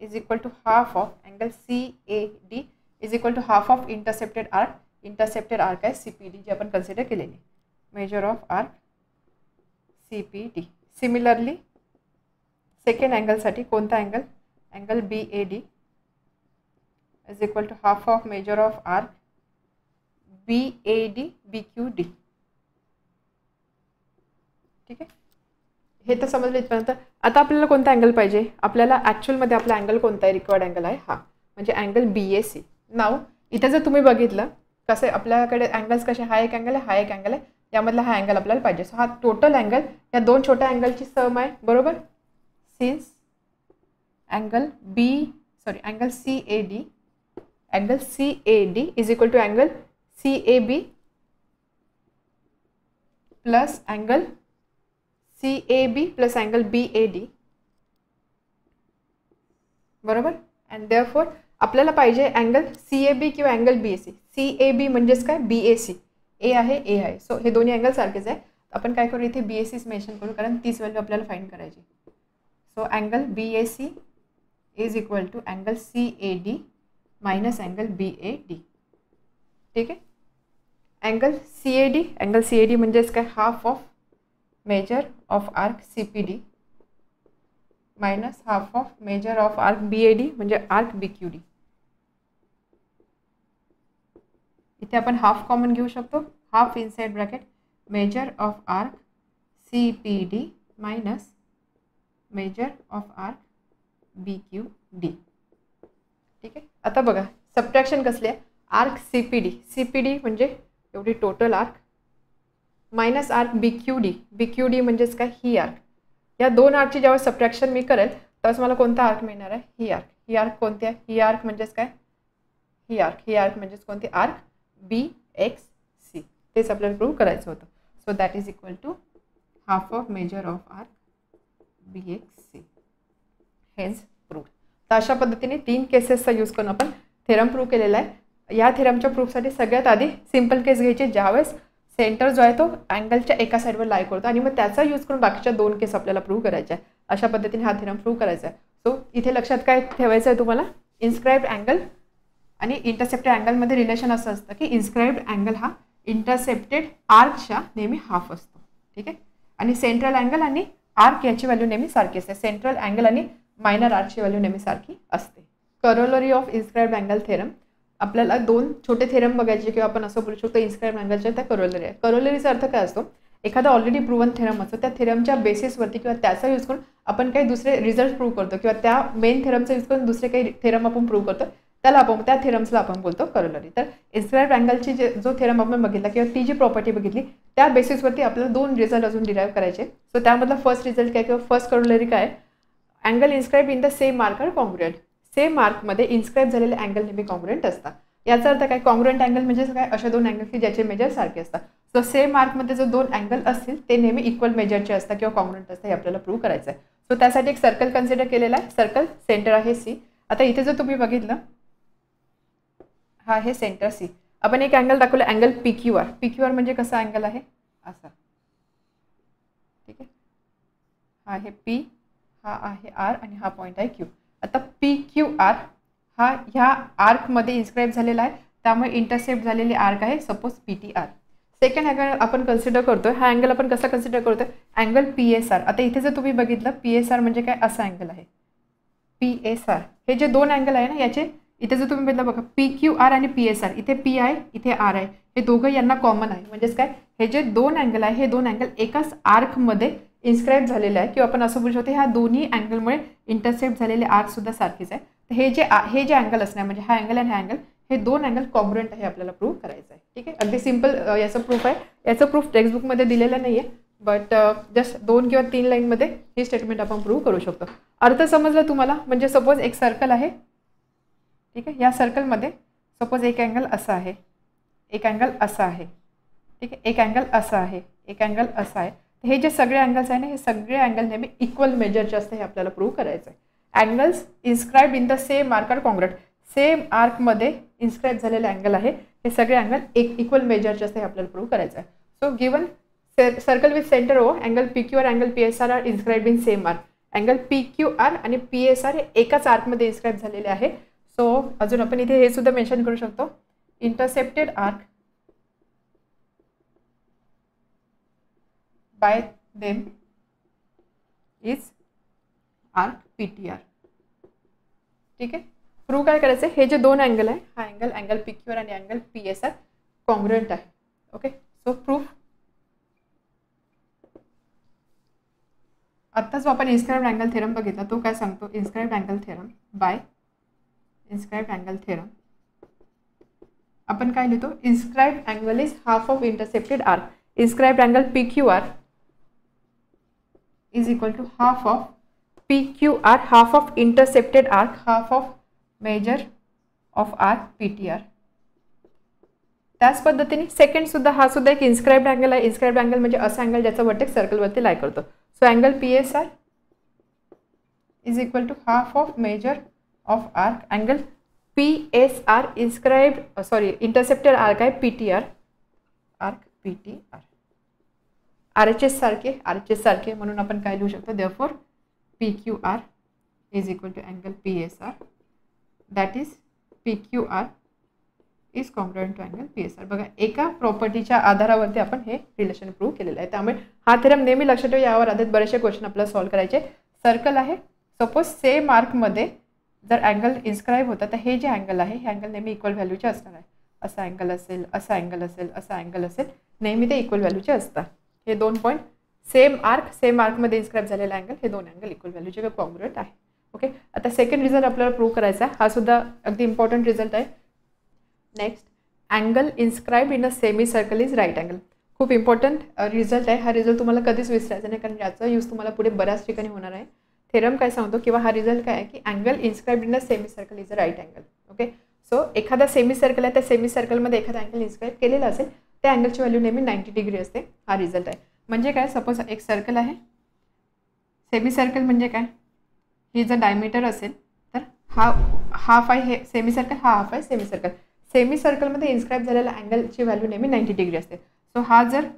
is equal to half of angle CAD is equal to half of intercepted arc आहे CPD जे आपण कन्सिडर केलेली, measure of arc CPD. Similarly second अँगलसाठी कोणता angle, angle BAD is equal to half of measure of arc BAD BQD. ठीक आहे, हे तर समजलं इथपर्यंत. आता आपल्याला कोणता अँगल पाहिजे, आपल्याला ॲक्च्युअलमध्ये आपला अँगल कोणता आहे, रिक्वायर्ड अँगल आहे हा, म्हणजे अँगल BAC. नाव इथे जर तुम्ही बघितलं कसं आपल्याकडे अँगल्स कसे, हा एक अँगल आहे, हा एक अँगल आहे, यामधला हा अँगल आपल्याला पाहिजे. सो हा टोटल अँगल या दोन छोट्या अँगलची सम आहे, बरोबर. Since angle CAD is equal to angle CAB plus angle CAB plus angle BAD, बरोबर. अँड देअरफॉर आपल्याला पाहिजे अँगल CAB किंवा अँगल BAC. CAB म्हणजेच काय, BAC, A आहे, A आहे. सो हे दोन्ही अँगल सारखेच आहे. आपण काय करू, इथे BACच मेन्शन करू कारण तीच व्हॅल्यू आपल्याला फाइंड करायची. So angle BAC is equal to angle CAD minus angle BAD. ठीक आहे. अँगल CAD म्हणजेच काय, half of measure of arc CPD minus half of measure of arc BAD म्हणजे आर्क BQD. इथे आपण हाफ कॉमन घेऊ शकतो, half inside bracket measure of arc CPD minus measure of arc BQD. ठीक आहे. आता बघा सबट्रॅक्शन कसली आहे, आर्क CPD म्हणजे एवढी total arc minus arc BQD म्हणजेच काय, ही आर्क. या दोन आर्कची जेव्हा सबट्रॅक्शन मी करेल तेव्हाच मला कोणता आर्क मिळणार आहे, ही आर्क कोणती आहे, ही आर्क म्हणजेच काय, ही आर्क म्हणजेच कोणती, आर्क BXC. तेच आपल्याला प्रूव्ह करायचं होतं. So that is equal to half of measure of arc BXC. Hence prove. तर अशा पद्धतीने 3 केसेसचा यूज करून आपण थेरम प्रूव्ह केलेला आहे. या थेरमच्या प्रूफसाठी सगळ्यात आधी सिंपल केस घ्यायची ज्यावेळेस सेंटर जो आहे तो अँगलच्या एका साईडवर लाय करतो आणि मग त्याचा यूज करून बाकीच्या 2 केस आपल्याला प्रूव्ह करायच्या आहे. अशा पद्धतीने हा थेरम प्रूव्ह करायचा आहे. सो इथे लक्षात काय ठेवायचं आहे तुम्हाला, इन्स्क्राइब्ड अँगल आणि इंटरसेप्टेड अँगलमध्ये रिलेशन असं असतं की इन्स्क्राइब्ड अँगल हा इंटरसेप्टेड आर्कच्या नेहमी हाफ असतो. ठीक आहे. आणि सेंट्रल अँगल आणि आर्क याची व्हॅल्यू नेहमी सारखी असते. सेंट्रल अँगल आणि मायनर आर्कची व्हॅल्यू नेहमी सारखी असते. Corollary of inscribed angle theorem, आपल्याला 2 छोटे थेरम बघायचे किंवा आपण असं बोलू शकतो इन्स्क्राइब्ड अँगलच्या त्या करोलरी आहे. करोलरीचा अर्थ काय असतो, एखादा ऑलरेडी प्रूव्हन थेरम असतो त्या थेरमच्या बेसिसवरती किंवा त्याचा यूज करून आपण काही दुसरे रिझल्ट प्रूव्ह करतो किंवा त्या मेन थेरमचा यूज करून दुसरे काही थेरम आपण प्रूव्ह करतो, त्या थेरम्सला आपण बोलतो करोलरी. तर इन्स्क्राइब्ड अँगलची जो थेरम आपण बघितला किंवा ती जी प्रॉपर्टी बघितली त्या बेसिसवरती आपल्याला 2 रिझल्ट अजून डिराईव्ह करायचे. सो त्यामधला फर्स्ट रिझल्ट काय किंवा फर्स्ट करोलरी काय, angle inscribe in the same arc are congruent. Same मार्कमध्ये इन्स्क्राइब झालेले अँगल नेहमी कॉन्ग्रुएंट असतात. याचा अर्थ काय, कॉन्ग्रुएंट अँगल म्हणजे काय, अशा 2 अँगल की ज्याचे मेजर सारखे असतात. सो सेम मार्कमध्ये जो 2 अँगल असतील ते नेहमी इक्वल मेजरचे असतात किंवा कॉन्ग्रुएंट असतात हे आपल्याला प्रूव्ह करायचं आहे. सो त्यासाठी एक सर्कल कन्सिडर केलेला आहे. सर्कल सेंटर आहे C. आता इथे जर तुम्ही बघितलं हा आहे सेंटर C. आपण एक अँगल दाखवलं अँगल PQR म्हणजे कसा अँगल आहे, असा. ठीक आहे. हा आहे P, हा आहे R आणि हा पॉईंट आहे Q. आता PQR हा ह्या आर्कमध्ये इन्स्क्राइब झालेला आहे, त्यामुळे इंटरसेप्ट झालेली आर्क आहे सपोज PTR. सेकंड अँगल आपण कन्सिडर करतोय, हा अँगल आपण कसा कन्सिडर करतोय, अँगल PSR. आता इथे जर तुम्ही बघितलं PSR म्हणजे काय, असा अँगल आहे PSR. हे जे 2 अँगल आहे ना याचे, इथे जर तुम्ही बघितलं बघा PQR आणि PSR, इथे P आहे इथे R आहे, हे दोघं यांना कॉमन आहे. म्हणजेच काय, हे जे दोन अँगल आहे हे दोन अँगल एकाच आर्कमध्ये इन्स्क्राईब झालेले आहे, किंवा आपण असं बोलू शकतो ह्या दोन्ही अँगलमुळे इंटरसेप्ट झालेले आर्क सुद्धा सारखेच आहे. तर हे जे अँगल असणार म्हणजे हा अँगल आणि हा अँगल, हे दोन अँगल कॉन्ग्रुएंट आहे आपल्याला प्रूव्ह करायचं आहे. ठीक आहे, अगदी सिम्पल याचं प्रूफ आहे. याचं प्रूफ टेक्स्टबुकमध्ये दिलेलं नाही आहे, बट जस्ट 2 किंवा 3 लाईनमध्ये ही स्टेटमेंट आपण प्रूव्ह करू शकतो. अर्थ समजला तुम्हाला? म्हणजे सपोज एक सर्कल आहे. ठीक आहे, या सर्कलमध्ये सपोज एक अँगल असा आहे, एक अँगल असा आहे. ठीक आहे, एक अँगल असा आहे, एक अँगल असा आहे. हे जे सगळे अँगल्स आहे ना, हे सगळे अँगल नेहमी इक्वल मेजरचे असते, हे आपल्याला प्रूव्ह करायचं आहे. Angles inscribe in the same arc are congruent. Same आर्कमध्ये इन्स्क्राईब झालेले अँगल आहे, हे सगळे अँगल एक इक्वल मेजरचे असते, हे आपल्याला प्रूव्ह करायचं आहे. So given circle with centre O, angle P Q r, angle P S r r inscribe in same arc. Angle P Q R आणि पी एस आर हे एकाच आर्कमध्ये इन्स्क्राईब झालेले आहे. सो अजून आपण इथे हे सुद्धा मेन्शन करू शकतो, intercepted arc by them is arc PTR. ठीक आहे, प्रूव्ह काय करायचं आहे, हे जे दोन अँगल आहे, हा अँगल पी क्यू आर आणि angle P S R congruent आहे. Okay, so proof. आत्ता जो आपण इन्स्क्राइब्ड अँगल थेरम बघितला तो काय सांगतो, inscribed angle theorem by inscribed angle theorem आपण काय लिहितो, inscribed angle is half of intercepted arc. Inscribed angle P Q r is equal to half of PQR, half of intercepted arc, half of measure of arc PTR. त्याच पद्धतीने second सुद्धा, हा सुद्धा एक inscribed angle आहे. Inscribed angle म्हणजे असा angle ज्याचा वर्टेक्स सर्कलवरती लाय करतो. So angle PSR is equal to half of measure of arc. Angle PSR inscribed intercepted arc आहे PTR, आर्क PTR. RHS सारखे म्हणून आपण काय लिहू शकतो, therefore PQR is equal to angle PSR, that is PQR is congruent to angle PSR. बघा, एका प्रॉपर्टीच्या आधारावरती आपण हे रिलेशन प्रूव्ह केलेलं आहे. त्यामुळे हा थेरम नेहमी लक्षात ठेवा. यावर आधारित बरेचसे क्वेश्चन आपल्याला सॉल्व्ह करायचे. सर्कल आहे, सपोज सेम आर्कमध्ये जर अँगल इन्स्क्राईब होता तर हे जे अँगल आहे हे अँगल नेहमी इक्वल व्हॅल्यूचे असणार आहे. असा अँगल असेल, असा अँगल असेल, असा अँगल असेल, नेहमी ते इक्वल व्हॅल्यूचे असतात. हे दोन पॉईंट सेम आर्कमध्ये इन्स्क्राईब झालेला अँगल, हे दोन अँगल इक्वल व्हॅल्यूचे कॉन्ग्रुएंट आहे. ओके, आता सेकंड रिझल्ट आपल्याला प्रूव्ह करायचा आहे. हा सुद्धा अगदी इम्पॉर्टंट रिझल्ट आहे. Next, angle inscribe in a semicircle is right angle. खूप इम्पॉर्टंट रिझल्ट आहे. हा रिझल्ट तुम्हाला कधीच विसरायचा नाही, कारण याचा यूज तुम्हाला पुढे बऱ्याच ठिकाणी होणार आहे. थेरम काय सांगतो किंवा हा रिझल्ट काय आहे की angle inscribe in a semicircle is a right angle. Okay, so एखादा सेमी सर्कल आहे, त्या सेमी सर्कलमध्ये एखादा अँगल इन्स्क्राईब केलेला असेल, त्या अँगलची व्हॅल्यू नेहमी 90 डिग्री असते. हा रिझल्ट आहे. म्हणजे काय, सपोज एक सर्कल आहे, सेमी सर्कल म्हणजे काय, ही जर डायमीटर असेल तर हा हाफ आहे, हे सेमी सर्कल, हा हाफ आहे सेमी सर्कल. सेमी सर्कलमध्ये इन्स्क्राईब झालेल्या अँगलची व्हॅल्यू नेहमी 90 डिग्री असते. सो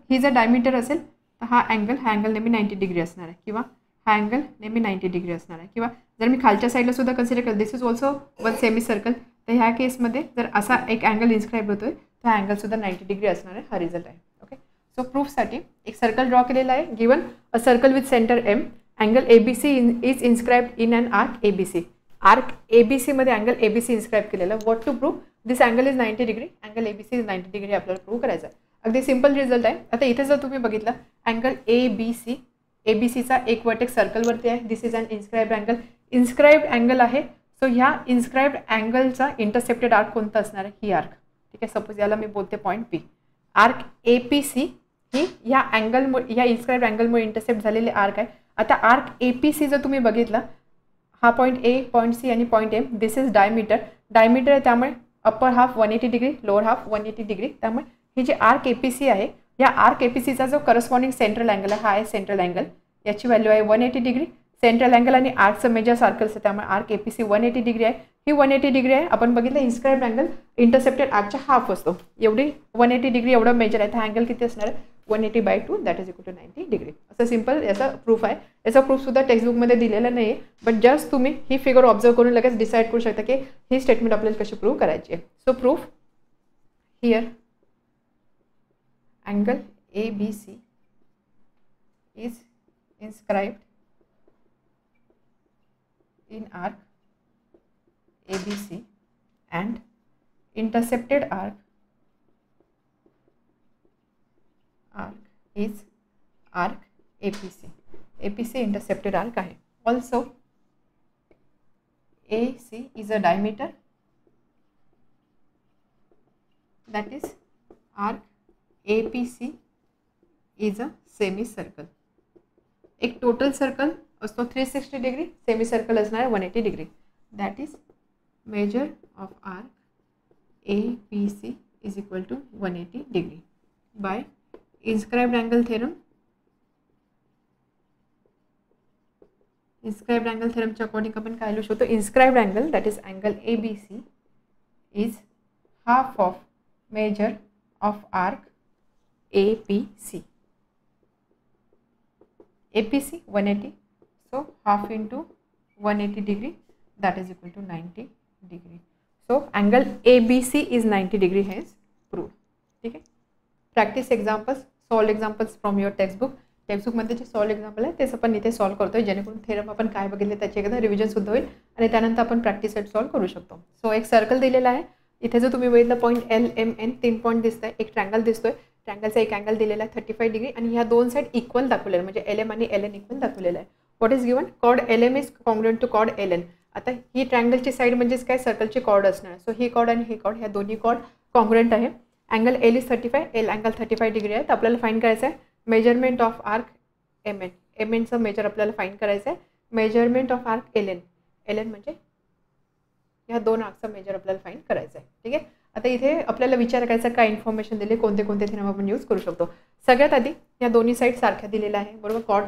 ही जर डायमीटर असेल तर हा अँगल नेहमी 90 डिग्री असणार आहे, किंवा हा अँगल नेहमी 90 डिग्री असणार आहे. किंवा जर मी खालच्या साईडला सुद्धा कन्सिडर केलं, this is also one semicircle, तर ह्या केसमध्ये जर असा एक अँगल इन्स्क्राईब होतोय तर हा अँगल सुद्धा 90 डिग्री असणार आहे. हा रिझल्ट आहे. ओके, सो प्रूफसाठी एक सर्कल ड्रॉ केलेला आहे. Given a circle with centre M, angle ABC is inscribed in an arc ABC. Arc ABC मध्ये अँगल ABC इन्स्क्राईब केलेला. What to prove, this angle is 90 degree, angle ABC is 90 degree आपल्याला prove करायचं आहे. अगदी simple result आहे. आता इथे जर तुम्ही बघितलं, अँगल ABCचा एक वर्टेक्स सर्कलवरती आहे. This is an inscribed angle. Inscribed angle आहे. सो ह्या इन्स्क्राईब्ड अँगलचा इंटरसेप्टेड आर्क कोणता असणार आहे, ही आर्क. ठीक आहे, सपोज याला मी बोलते पॉईंट P. आर्क APC ही या अँगलमुळे, या इन्स्क्राईब्ड अँगलमुळे इंटरसेप्ट झालेले आर्क आहे. आता आर्क APC जर तुम्ही बघितला, हा पॉईंट A, पॉईंट C आणि point M, this is diameter आहे. त्यामुळे upper half 180 degree, lower half 180 degree. त्यामुळे ही जी आर्क APC आहे, या आर्क APCचा जो करस्पॉन्डिंग सेंट्रल अँगल आहे, हा आहे सेंट्रल अँगल. याची व्हॅल्यू आहे 180 डिग्री. सेंट्रल अँगल आणि आर्कचं मेजर सारखं असतं, त्यामुळे आर्क APC 180 डिग्री आहे. ही 180 डिग्री आहे. आपण बघितलं इन्स्क्राईब्ड अँगल इंटरसेप्टेड आर्कच्या हाफ असतो. एवढी 180 डिग्री एवढं मेजर आहे. हा अँगल किती असणार आहे, 180/2, that is equal to 90 degree. असं सिम्पल याचा प्रूफ आहे. याचा प्रूफ सुद्धा टेक्स्टबुकमध्ये दिलेला नाही आहे, बट जस्ट तुम्ही ही फिगर ऑब्झर्व करून लगेच डिसाईड करू शकता की ही स्टेटमेंट आपल्याला कशी प्रूव्ह करायची आहे. So proof here, angle ABC is inscribed in arc ABC and intercepted arc arc is arc APC. APC intercepted arc आहे. Also AC is a diameter, that is arc APC is a semicircle. एक total circle असतो 360 degree, semicircle असणार 180 degree. That is measure of arc APC is equal to 180 degree by inscribed angle theorem. Inscribed angle थेरमच्या according आपण काय लिहू शकतो, inscribed angle that is angle ABC is half of measure of arc APC. APC 180, so half into 180 degree, that is equal to 90 degree. So angle ABC is 90 degree, hence proved. ठीक है. Practice examples, solve examples from your textbook. Textbook मध्ये जे solve example आहे तेच आपण इथे solve करतोय, जेणेकरून थेरम आपण काय बघितले त्याची एकदा रिव्हिजन सुद्धा होईल आणि त्यानंतर आपण प्रॅक्टिस सेट सॉल्व करू शकतो. सो एक सर्कल दिलेला आहे. इथे जो तुम्ही बघितलं पॉईंट LMN 3 पॉईंट दिसत आहे. एक ट्रँगल दिसतोय. ट्रँगलचा एक अँगल दिलेला आहे 35 डिग्री आणि ह्या दोन साईड इक्वल दाखवलेलं आहे, म्हणजे LM आणि LN इक्वल दाखवलेलं आहे. What is given, chord LM is congruent to chord LN. आता ही ट्रँगलची साईड म्हणजेच काय, सर्कलची कॉर्ड असणार. सो ही कॉर्ड आणि ही कॉर्ड ह्या दोन्ही कॉर्ड कॉन्ग्रुएंट आहे. Angle L is 35, L angle 35 degree आहे. तर आपल्याला फाइंड करायचं आहे मेजरमेंट ऑफ आर्क MN. MNचं मेजर आपल्याला फाइंड करायचं आहे. Measurement of arc LN. LN म्हणजे ह्या दोन आर्कचं मेजर आपल्याला फाइंड करायचं आहे. ठीक आहे. आता इथे आपल्याला विचार करायचा काय इन्फॉर्मेशन दिली, कोणते कोणते थेरम आपण यूज करू शकतो. सगळ्यात आधी या दोन्ही साईड सारख्या दिलेल्या आहे, बरोबर.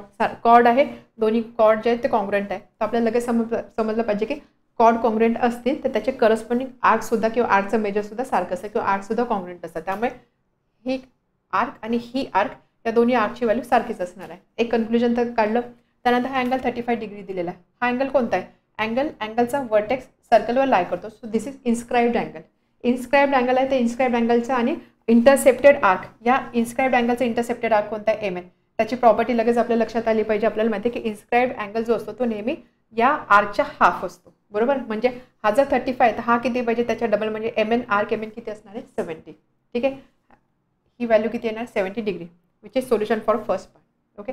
कॉर्ड आहे, दोन्ही कॉर्ड जे आहेत ते कॉन्ग्रुएंट आहे. तर आपल्याला लगेच समजलं पाहिजे की कॉर्ड कॉन्ग्रुएंट असतील तर त्याचे करस्पॉन्डिंग आर्क सुद्धा किंवा आर्कचं मेजर सुद्धा सारखं असतं किंवा आर्क सुद्धा कॉन्ग्रुएंट असतं. त्यामुळे ही आर्क आणि ही आर्क या दोन्ही आर्कची व्हॅल्यू सारखीच असणार आहे. एक कन्क्लुजन तर काढलं. त्यानंतर हा अँगल 35 डिग्री दिलेला आहे. हा अँगल कोणता आहे, अँगलचा वर्टेक्स सर्कलवर लाय करतो. So this is inscribed angle. Inscribed angle आहे ते इन्स्क्राइब्ड अँगलचा आणि इंटरसेप्टेड आर्क, या इन्स्क्राइब्ड अँगलचा इंटरसेप्टेड आर्क कोणता आहे, MN. त्याची प्रॉपर्टी लगेच आपल्या लक्षात आली पाहिजे. आपल्याला माहिती आहे की इन्स्क्राइब्ड अँगल जो असतो तो नेहमी या आर्कच्या हाफ असतो, बरोबर. म्हणजे हा जर 35 तर हा किती पाहिजे, त्याच्या डबल म्हणजे MN आर्क MN किती असणार आहे, 70. ठीक आहे. ही व्हॅल्यू किती येणार, 70 degree, which is solution for first part. Okay.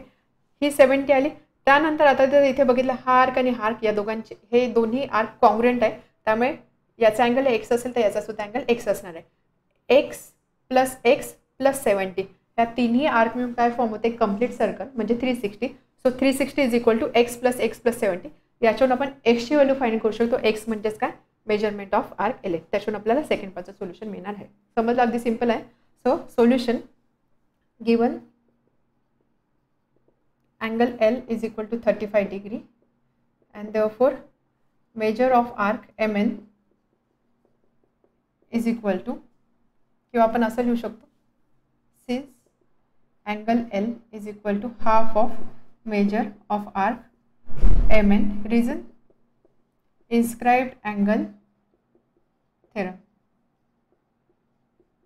ही 70 आली. त्यानंतर आता जर इथे बघितलं हा आर्क आणि हा आर्क या दोघांचे हे दोन्ही आर्क कॉन्ग्रुएंट आहे. त्यामुळे याचा अँगल X असेल तर याचा सुद्धा अँगल X असणार आहे. X प्लस 70 या तिन्ही आर्क मिळून काय फॉर्म होते, कम्प्लीट सर्कल म्हणजे 360. So 360 is equal to X plus 70. याच्यावरून आपण Xची व्हॅल्यू फाइंड करू शकतो. X म्हणजेच काय, मेजरमेंट ऑफ आर्क LN. त्याच्यावरून आपल्याला सेकंड पार्टचं सोल्युशन मिळणार आहे. समजलं, अगदी सिम्पल आहे. So solution given angle L is equal to 35 degree and therefore measure of arc MN is equal to, किंवा आपण असं लिहू शकतो, since angle L is equal to half of measure of arc MN. reason inscribed angle theorem.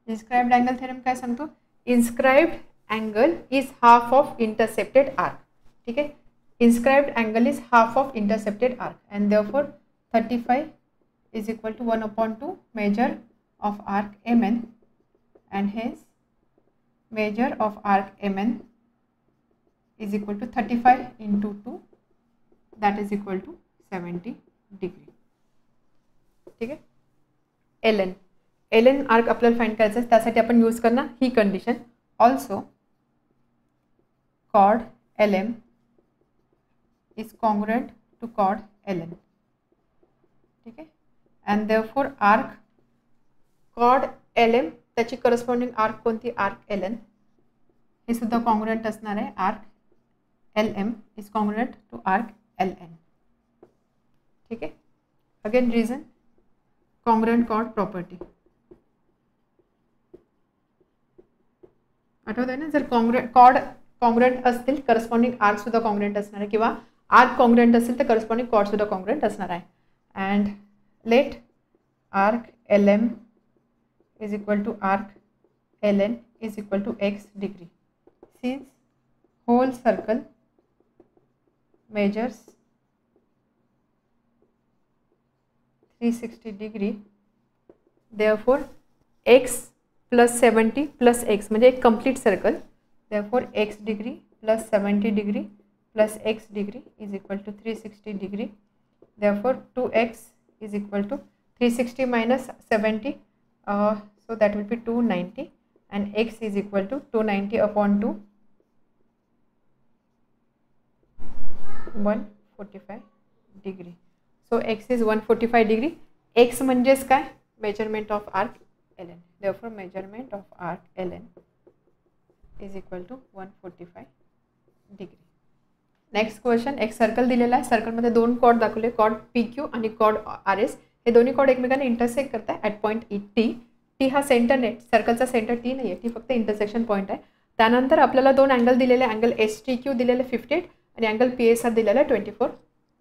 inscribed angle theorem काय सांगतो, inscribed angle is half of intercepted arc. ठीक है. inscribed angle is half of intercepted arc and therefore 35 is equal to 1/2 measure of arc MN and hence measure of arc MN is equal to 35 into 2, that is equal to 70 degree. ठीक है. LN arc आपल्याला find करायचं आहे. त्यासाठी आपण use करणार ही condition. Also chord LM is congruent to chord LN. ठीक आहे. and therefore arc chord LM त्याची करस्पॉन्डिंग आर्क कोणती, आर्क LN हे सुद्धा कॉन्ग्रुएंट असणार आहे. Arc LM is congruent to arc LN. ठीक आहे. Again reason congruent chord property. आठवत आहे ना, जर कॉर्ड कॉन्ग्रुएंट असतील करस्पॉन्डिंग आर्क सुद्धा कॉन्ग्रुएंट असणार आहे, किंवा आर्क कॉन्ग्रुएंट असेल तर करस्पॉन्डिंग कॉर्ड सुद्धा कॉन्ग्रुएंट असणार आहे. And let arc LM is equal to arc LN is equal to X degree. Since whole circle measures 360 degree, therefore X plus 70 plus X म्हणजे एक complete circle. therefore x degree plus 70 degree plus x degree is equal to 360 degree. Therefore 2x is equal to 360 minus 70, so that will be 290, and x is equal to 290 upon 2, 145 degree. So x is 145 degree. x म्हणजेच काय, measurement of arc ln. Therefore measurement of arc ln is equal to 145 degree. Next question, एक circle दिलेला आहे, सर्कलमध्ये दोन cord दाखवले, cord PQ आणि cord RS. हे दोन्ही कॉर्ड एकमेकांना इंटरसेक्ट करत आहे ॲट पॉईंट T. T हा सेंटर नाही, सर्कलचा सेंटर T नाही आहे, T फक्त इंटरसेक्शन पॉईंट आहे. त्यानंतर आपल्याला दोन अँगल दिलेले, अँगल STQ दिलेले 58 आणि अँगल PSR दिलेला 24.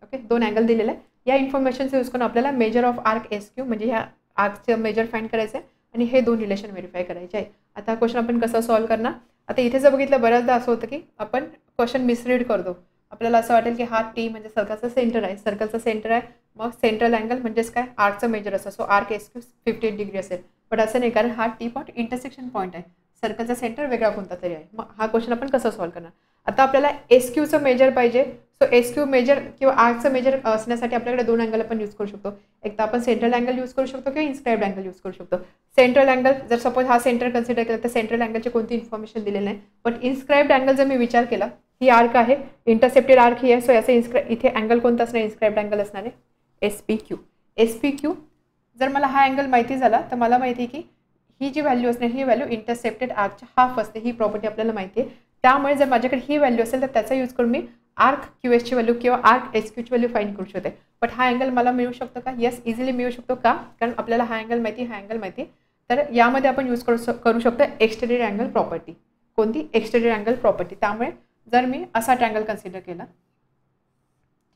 ओके, दोन अँगल दिलेले आहे. या इन्फॉर्मेशनचा यूज करून आपल्याला मेजर ऑफ आर्क SQ म्हणजे ह्या आर्कचं मेजर फाइंड करायचं आहे आणि हे दोन रिलेशन व्हेरीफाय करायचे आहे. आता हा क्वेश्चन आपण कसा सॉल्व्ह करणार. आता इथे जर बघितलं, बऱ्याचदा असं होतं की आपण क्वेश्चन मिसरीड करतो. आपल्याला असं वाटेल की हा T म्हणजे सर्कलचा सेंटर आहे, सर्कलचा सेंटर आहे, मग सेंट्रल अँगल म्हणजेच काय, आर्कचं मेजर असं, सो आर्क SQ 58 डिग्री असेल. बट असं नाही, कारण हा T पॉईंट इंटरसेक्शन पॉईंट आहे, सर्कलचा सेंटर वेगळा कोणता तरी आहे. मग हा क्वेश्चन आपण कसं सॉल्व्ह करणार. आता आपल्याला SQचं मेजर पाहिजे. सो SQ मेजर किंवा आर्कचं मेजर असण्यासाठी आपल्याकडे दोन अँगल आपण यूज करू शकतो. एक तर आपण सेंट्रल अँगल यूज करू शकतो किंवा इन्स्क्राइब्ड अँगल यूज करू शकतो. सेंट्रल अँगल जर सपोज हा सेंटर कन्सिडर केला तर सेंट्रल अँगलची कोणती इन्फॉर्मेशन दिलेली नाही. बट इन्स्क्राइब्ड अँगल जर मी विचार केला, ही आर्क आहे, इंटरसेप्टेड आर्क ही आहे, सो याचं इथे अँगल कोणता असणार, इन्स्क्राइब्ड अँगल असणार आहे SPQ. SPQ जर मला हा अँगल माहिती झाला तर मला माहिती आहे की ही जी व्हॅल्यू असणार, ही व्हॅल्यू इंटरसेप्टेड आर्कच्या हाफ असते, ही प्रॉपर्टी आपल्याला माहिती आहे. त्यामुळे जर माझ्याकडे ही व्हॅल्यू असेल तर त्याचा यूज करून मी आर्क QSची व्हॅल्यू किंवा आर्क SQची व्हॅल्यू फाइंड करू शकते. बट हा अँगल मला मिळू शकतो का, येस, इझिली मिळू शकतो. का, कारण आपल्याला हा अँगल माहिती, हा अँगल माहिती. तर यामध्ये आपण यूज करू शकतो एक्सटेरियर अँगल प्रॉपर्टी. कोणती, एक्सटेरियर अँगल प्रॉपर्टी. त्यामुळे जर मी असा ट्रँगल कन्सिडर केला,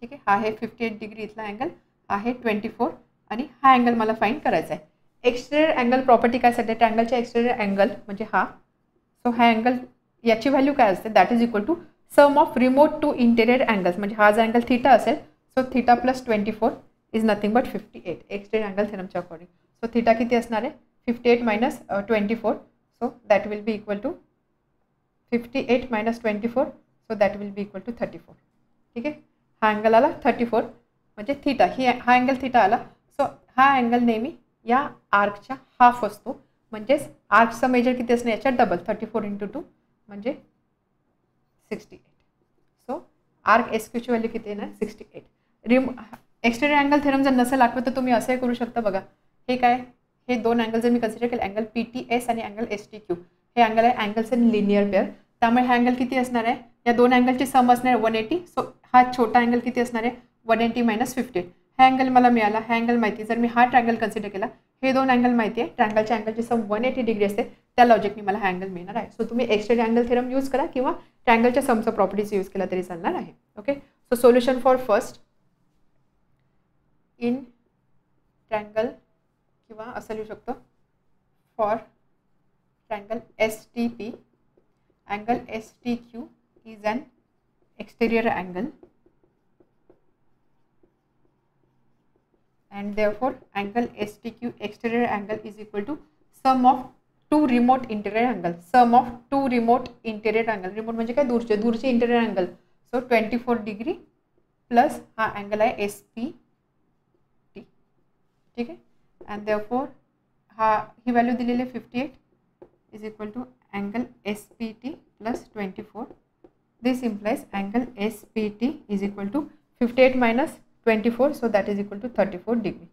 ठीक आहे, हा आहे 58 डिग्री इथला अँगल, हा आहे 24 आणि हा अँगल मला फाइंड करायचा आहे. एक्सटेरियर अँगल प्रॉपर्टी काय सांगते, ट्रँगलच्या एक्सटेरियर अँगल म्हणजे हा. सो हा अँगल याची व्हॅल्यू काय असते, that is equal to sum of remote to interior angles. म्हणजे हा जर अँगल थीटा असेल, so theta plus 24 is nothing but 58, exterior angle थेरमच्या according. So theta किती असणार आहे, 58 minus 24, so that will be equal to 58 minus 24, so that will be equal to 34. ठीक आहे, हा अँगल आला 34 म्हणजे थीटा, हा अँगल थीटा आला. सो हा अँगल नेहमी या आर्कच्या हाफ असतो, म्हणजेच आर्कचा मेजर किती असणार, याच्या डबल, 34 इंटू 2 म्हणजे 68. सो आर्क SQची व्हॅल्यू किती येणार, 68. एक्सटेरियर अँगल थेरम जर नसेल आठवत तर तुम्ही असंही करू शकता. बघा, हे काय, हे दोन अँगल जर मी कन्सिडर केले, अँगल PTS आणि अँगल STQ, हे अँगल आहे अँगल्स इन लिनियर पेअर. त्यामुळे हा अँगल किती असणार आहे, या दोन अँगलची सम असणार आहे 180. सो हा छोटा अँगल किती असणार आहे, 180 मायनस 58. हा अँगल मला मिळाला, हा अँगल माहिती. जर मी हा ट्रँगल कन्सिडर केला, हे दोन अँगल माहिती आहे, ट्रँगलच्या अँगलची सम 180 डिग्री असते, त्या लॉजिकने मला हा अँगल मिळणार आहे. सो तुम्ही एक्सटेरियर अँगल थेरम यूज करा किंवा ट्रँगलच्या समचा प्रॉपर्टीज यूज केला तरी चालणार आहे. Okay, so solution for first in triangle किंवा असं लिहू शकतो for triangle STP, angle STQ is an exterior angle and therefore angle STQ exterior angle is equal to sum of two remote interior angle. Sum of two remote interior angle. Remote म्हणजे काय, दूरचे interior angle. So 24 degree plus हा angle आहे SPT. ठीक आहे, and therefore he value दिलेली आहे 58 is equal to angle SPT plus 24. This implies angle SPT is equal to 58 minus 24, so that is equal to 34 degree.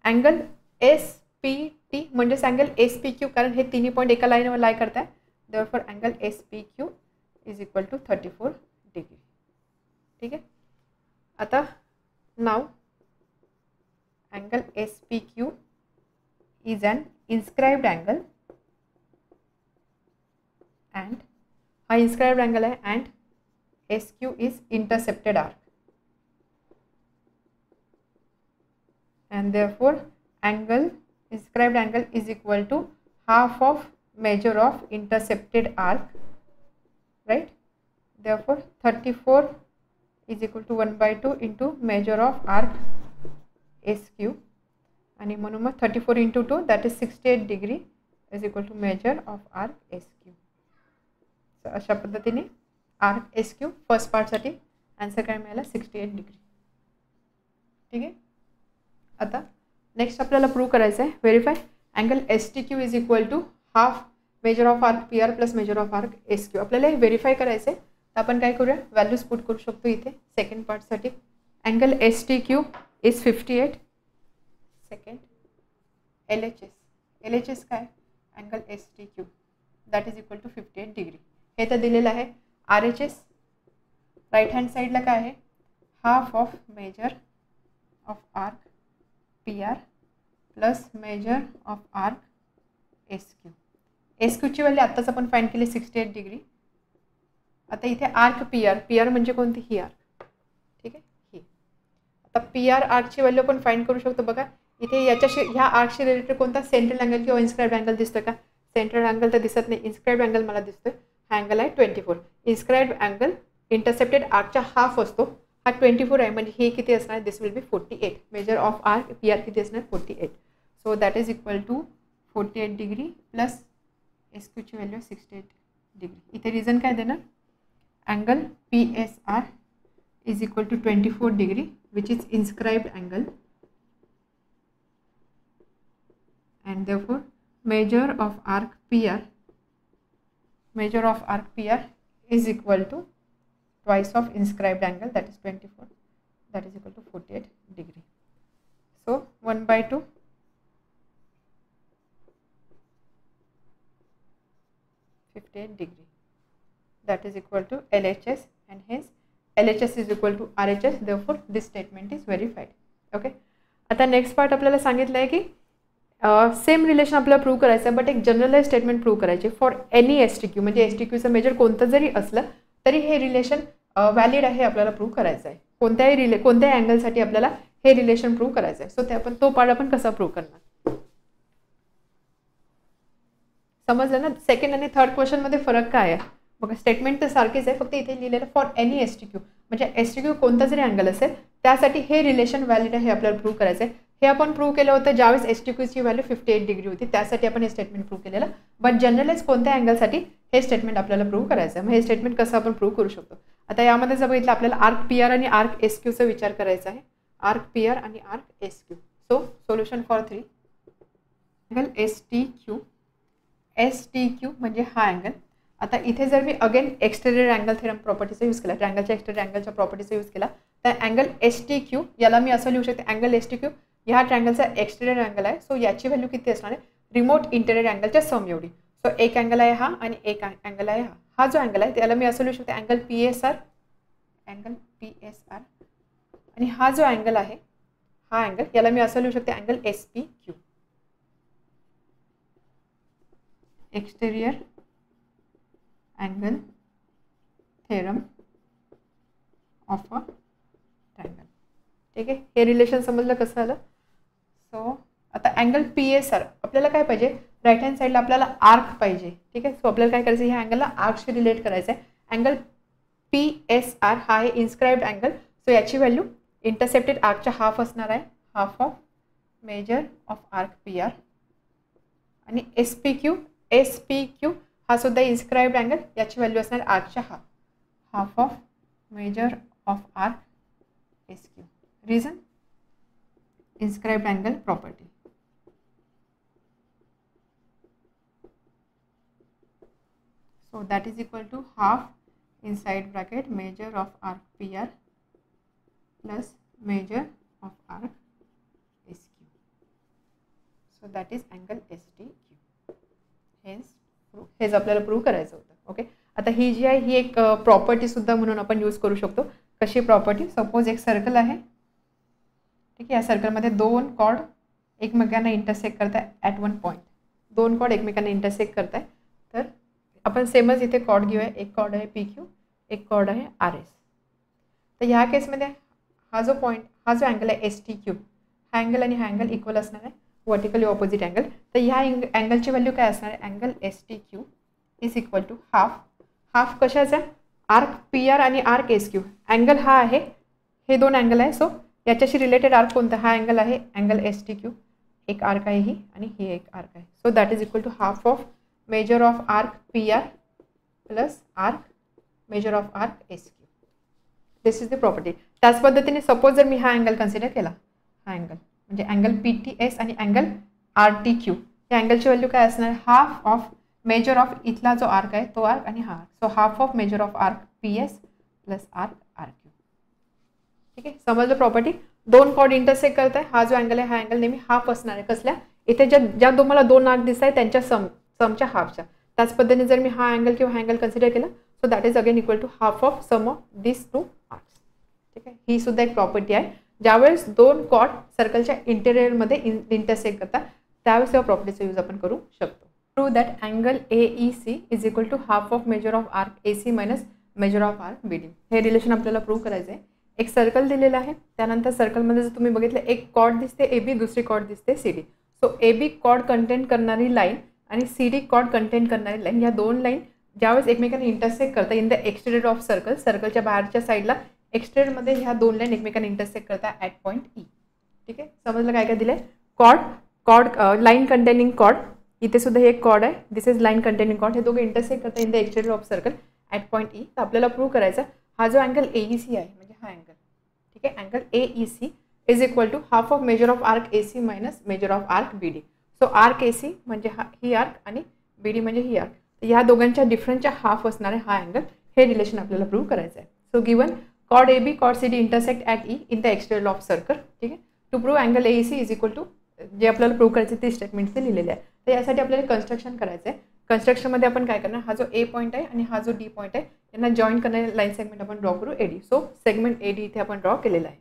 Angle SPT म्हणजेच angle SPQ, कारण हे तिन्ही पॉईंट एका लाईनवर लाई करताय. therefore angle SPQ is equal to 34 degree. ठीक आहे, आता now angle SPQ is an inscribed angle and हा inscribed angle है and SQ is intercepted arc and therefore angle inscribed angle is equal to half of measure of intercepted arc, right? Therefore 34 is equal to 1/2 into measure of arc SQ आणि म्हणून मग 34 into 2 that is 68 degree is equal to measure of arc SQ. तर अशा पद्धतीने arc S Q first पार्टसाठी answer काय मिळाला 68 degree. ठीक आहे. आता नेक्स्ट आपल्याला प्रूव्ह करायचं आहे verify angle S T Q is equal to half measure of arc P R plus measure of arc S Q. आपल्याला हे व्हेरीफाय करायचं आहे. तर आपण काय करूया व्हॅल्यूज पुट करू शकतो इथे सेकंड पार्टसाठी. Angle S T Q is 58. Second L H S काय angle S T Q that is equal to 58 degree. हे तर दिलेलं आहे. R H S right hand साईडला काय आहे half of measure of arc P R plus measure of arc S Q. S क्यूची value आत्ताच आपण फाइंड केली 68 डिग्री. आता इथे आर्क पी आर म्हणजे कोणती ही आर्क. ठीक आहे ही. आता पी आर आर्कची व्हॅल्यू आपण फाइंड करू शकतो. बघा इथे याच्याशी ह्या आर्कशी रिलेटेड कोणता सेंट्रल अँगल किंवा इन्स्क्राइब्ड अँगल दिसतोय का. सेंट्रल अँगल तर दिसत नाही. इन्स्क्राइब्ड अँगल मला दिसतोय. हा अँगल आहे 24. इन्स्क्राइब्ड अँगल इंटरसेप्टेड आर्कच्या हाफ असतो. हा 24 आहे म्हणजे हे किती असणार this will be 48. Measure of arc P R किती असणार 48. So that is equal to 48 degree plus S क्यूची व्हॅल्यू 68 डिग्री. इथे रिझन काय देणार angle P S R is equal to 24 degree which is inscribed angle and therefore measure of arc PR is equal to twice of inscribed angle that is 24 that is equal to 48 degree. So 1/2 58 degree that is equal to LHS and hence LHS is equal to RHS. Therefore this statement is verified. Okay. आता next part आपल्याला सांगितलं आहे की same relation आपल्याला prove करायचं आहे but एक generalise statement prove करायचे for any S T Q. म्हणजे एस टी क्यूचं मेजर कोणतं जरी असलं तरी हे रिलेशन व्हॅलिड आहे आपल्याला प्रूव्ह करायचं आहे. कोणत्याही अँगलसाठी आपल्याला हे रिलेशन प्रूव्ह करायचं आहे. सो ते आपण तो पार्ट आपण कसा प्रूव्ह करणार समजलं ना. सेकंड आणि थर्ड क्वेश्चनमध्ये फरक काय आहे बघा. स्टेटमेंट तर सारखीच आहे फक्त इथे लिहिलेलं for any S T Q म्हणजे एस टी क्यू कोणता जरी अँगल असेल त्यासाठी हे रिलेशन व्हॅलिड आहे हे आपल्याला प्रूव्ह करायचं आहे. हे आपण प्रूव्ह केलं होतं ज्यावेळेस एस टी क्यूची व्हॅल्यू 58 डिग्री होती त्यासाठी आपण हे स्टेटमेंट प्रूव्ह केलेलं. बट जनरलाइज कोणत्या अँगलसाठी हे स्टेटमेंट आपल्याला प्रूव्ह करायचं आहे. मग हे स्टेटमेंट कसं आपण प्रूव्ह करू शकतो. आता यामध्ये जर बघितलं आपल्याला आर्क पी आर आणि आर्क एस क्यूचा विचार करायचा आहे. आर्क पी आर आणि arc S Q. So solution for 3 angle S T Q म्हणजे हा अँगल. आता इथे जर मी अगेन एक्सटेरियर अँगल थेरम प्रॉपर्टीचा यूज केला ट्रँगलच्या एक्सटेरियर अँगलच्या प्रॉपर्टीचा यूज केला तर अँगल एस टी क्यू याला मी असं लिहू शकते अँगल एस टी क्यू ह्या ट्रँगलचा एक्सटेरियर अँगल आहे. सो याची व्हॅल्यू किती असणार आहे रिमोट इंटेरियर अँगलच्या सम एवढी. सो एक अँगल आहे हा आणि एक अँगल आहे हा. हा जो अँगल आहे त्याला मी असं लिहू शकते अँगल पी एस आर आणि हा जो अँगल आहे हा अँगल याला मी असं लिहू शकते angle S P Q exterior angle theorem of a triangle. ठीक आहे. हे रिलेशन समजलं कसं आलं. सो आता अँगल पी एस आर आपल्याला काय पाहिजे राईट हँड साईडला आपल्याला आर्क पाहिजे. ठीक आहे. सो आपल्याला काय करायचं ह्या अँगलला आर्कशी रिलेट करायचं आहे. अँगल पी एस आर हा आहे इन्स्क्राइब्ड अँगल. सो याची व्हॅल्यू इंटरसेप्टेड आर्कच्या हाफ असणार आहे. Half of measure of arc P R आणि एस पी क्यू हा सुद्धा इन्स्क्राइब्ड अँगल याची व्हॅल्यू असणार आर्कच्या half of measure of arc S Q. Reason inscribed angle property. So that is equal to half inside bracket measure of arc PR plus measure of arc SQ. So that is angle STQ. Hence हेच आपल्याला prove करायचं होतं. Okay. आता ही जी आहे ही एक property सुद्धा म्हणून आपण यूज करू शकतो. कशी प्रॉपर्टी सपोज एक सर्कल आहे. ठीक आहे. या सर्कलमध्ये दोन कॉर्ड एकमेकांना इंटरसेक्ट करताय ॲट वन पॉईंट. दोन कॉर्ड एकमेकांना इंटरसेक्ट करताय तर आपण सेमच इथे कॉर्ड घेऊया. एक कॉर्ड आहे पी क्यू एक कॉर्ड आहे आर एस. तर ह्या केसमध्ये हा जो पॉईंट हा जो अँगल आहे एस टी क्यू हा अँगल आणि हा अँगल इक्वल असणार आहे वर्टिकली ऑपोजिट अँगल. तर ह्या अँगलची व्हॅल्यू काय असणार आहे angle S T Q is equal to half कशाचा आर्क पी आर आणि आर्क एस क्यू. अँगल हा आहे हे दोन अँगल आहे. सो याच्याशी रिलेटेड आर्क कोणता हा अँगल आहे अँगल एस टी क्यू. एक आर्क आहे ही आणि ही एक आर्क आहे. So that is equal to half of measure of arc P R plus arc measure of arc S Q. This is the property. त्याच पद्धतीने सपोज जर मी हा अँगल कन्सिडर केला, हा अँगल म्हणजे अँगल पी टी एस आणि angle R T Q, या अँगलची व्हॅल्यू काय असणार, हाफ ऑफ मेजर ऑफ इथला जो आर्क आहे तो आर्क आणि हा arc. So half of measure of arc P S plus arc R Q. ठीक आहे, समजलं प्रॉपर्टी. दोन कॉर्ड इंटरसेक्ट करत आहे, हा जो अँगल आहे हा अँगल नेहमी हाफ असणार आहे. कसल्या, इथे ज्या तुम्हाला दोन आर्क दिसत आहे त्यांच्या समच्या हाफच्या. त्याच पद्धतीने जर मी हा अँगल किंवा हा अँगल कन्सिडर केला, so that is again equal to half of sum of this two arcs. ठीक आहे, ही सुद्धा एक प्रॉपर्टी आहे. ज्यावेळेस दोन कॉर्ड सर्कलच्या इंटेरियरमध्ये इंटरसेक्ट करतात त्यावेळेस या प्रॉपर्टीचा यूज आपण करू शकतो. Prove that angle AEC is equal to half of measure of arc AC minus measure of arc BD. हे रिलेशन आपल्याला प्रूव्ह करायचं आहे. एक सर्कल दिलेलं आहे, त्यानंतर सर्कलमध्ये जर तुम्ही बघितलं एक कॉर्ड दिसते AB, दुसरी कॉर्ड दिसते CD. So AB chord content करणारी लाईन आणि CD कॉर्ड कंटेंट करणारी लाईन, या दोन लाईन ज्यावेळेस एकमेकांना इंटरसेक्ट करतात in the exterior of circle, सर्कलच्या बाहेरच्या साईडला एक्सटेरियरमध्ये ह्या दोन लाईन एकमेकांना इंटरसेक्ट करतात ॲट पॉईंट E. ठीक आहे, समजलं काय काय दिलं आहे. कॉर्ड लाईन कंटेनिंग कॉर्ड, इथे सुद्धा एक कॉर्ड आहे, this is line containing cord, हे दोघे इंटरसेक्ट करतात in the exterior of circle at point E. तर आपल्याला प्रूव्ह करायचा हा जो अँगल AEC आहे म्हणजे हा अँगल, ठीक आहे, angle AEC is equal to half of measure of arc AC minus measure of arc BD. So arc AC म्हणजे ही आर्क आणि BD म्हणजे ही आर्क, या दोघांच्या डिफरन्सच्या हाफ असणारे हा अँगल, हे रिलेशन आपल्याला प्रूव्ह करायचं आहे. So given chord AB chord CD intersect at E in the exterior of circle. ठीक आहे, to prove angle AEC is equal to, जे आपल्याला प्रूव्ह करायचे ते स्टेटमेंट ते लिहिलेले आहे. तर यासाठी आपल्याला कन्स्ट्रक्शन करायचं आहे. कन्स्ट्रक्शनमध्ये आपण काय करणार, हा जो A पॉईंट आहे आणि हा जो D पॉईंट आहे यांना जॉईन करणारे लाईन सेगमेंट आपण ड्रॉ करू AD. सो सेगमेंट AD इथे आपण ड्रॉ केलेला आहे.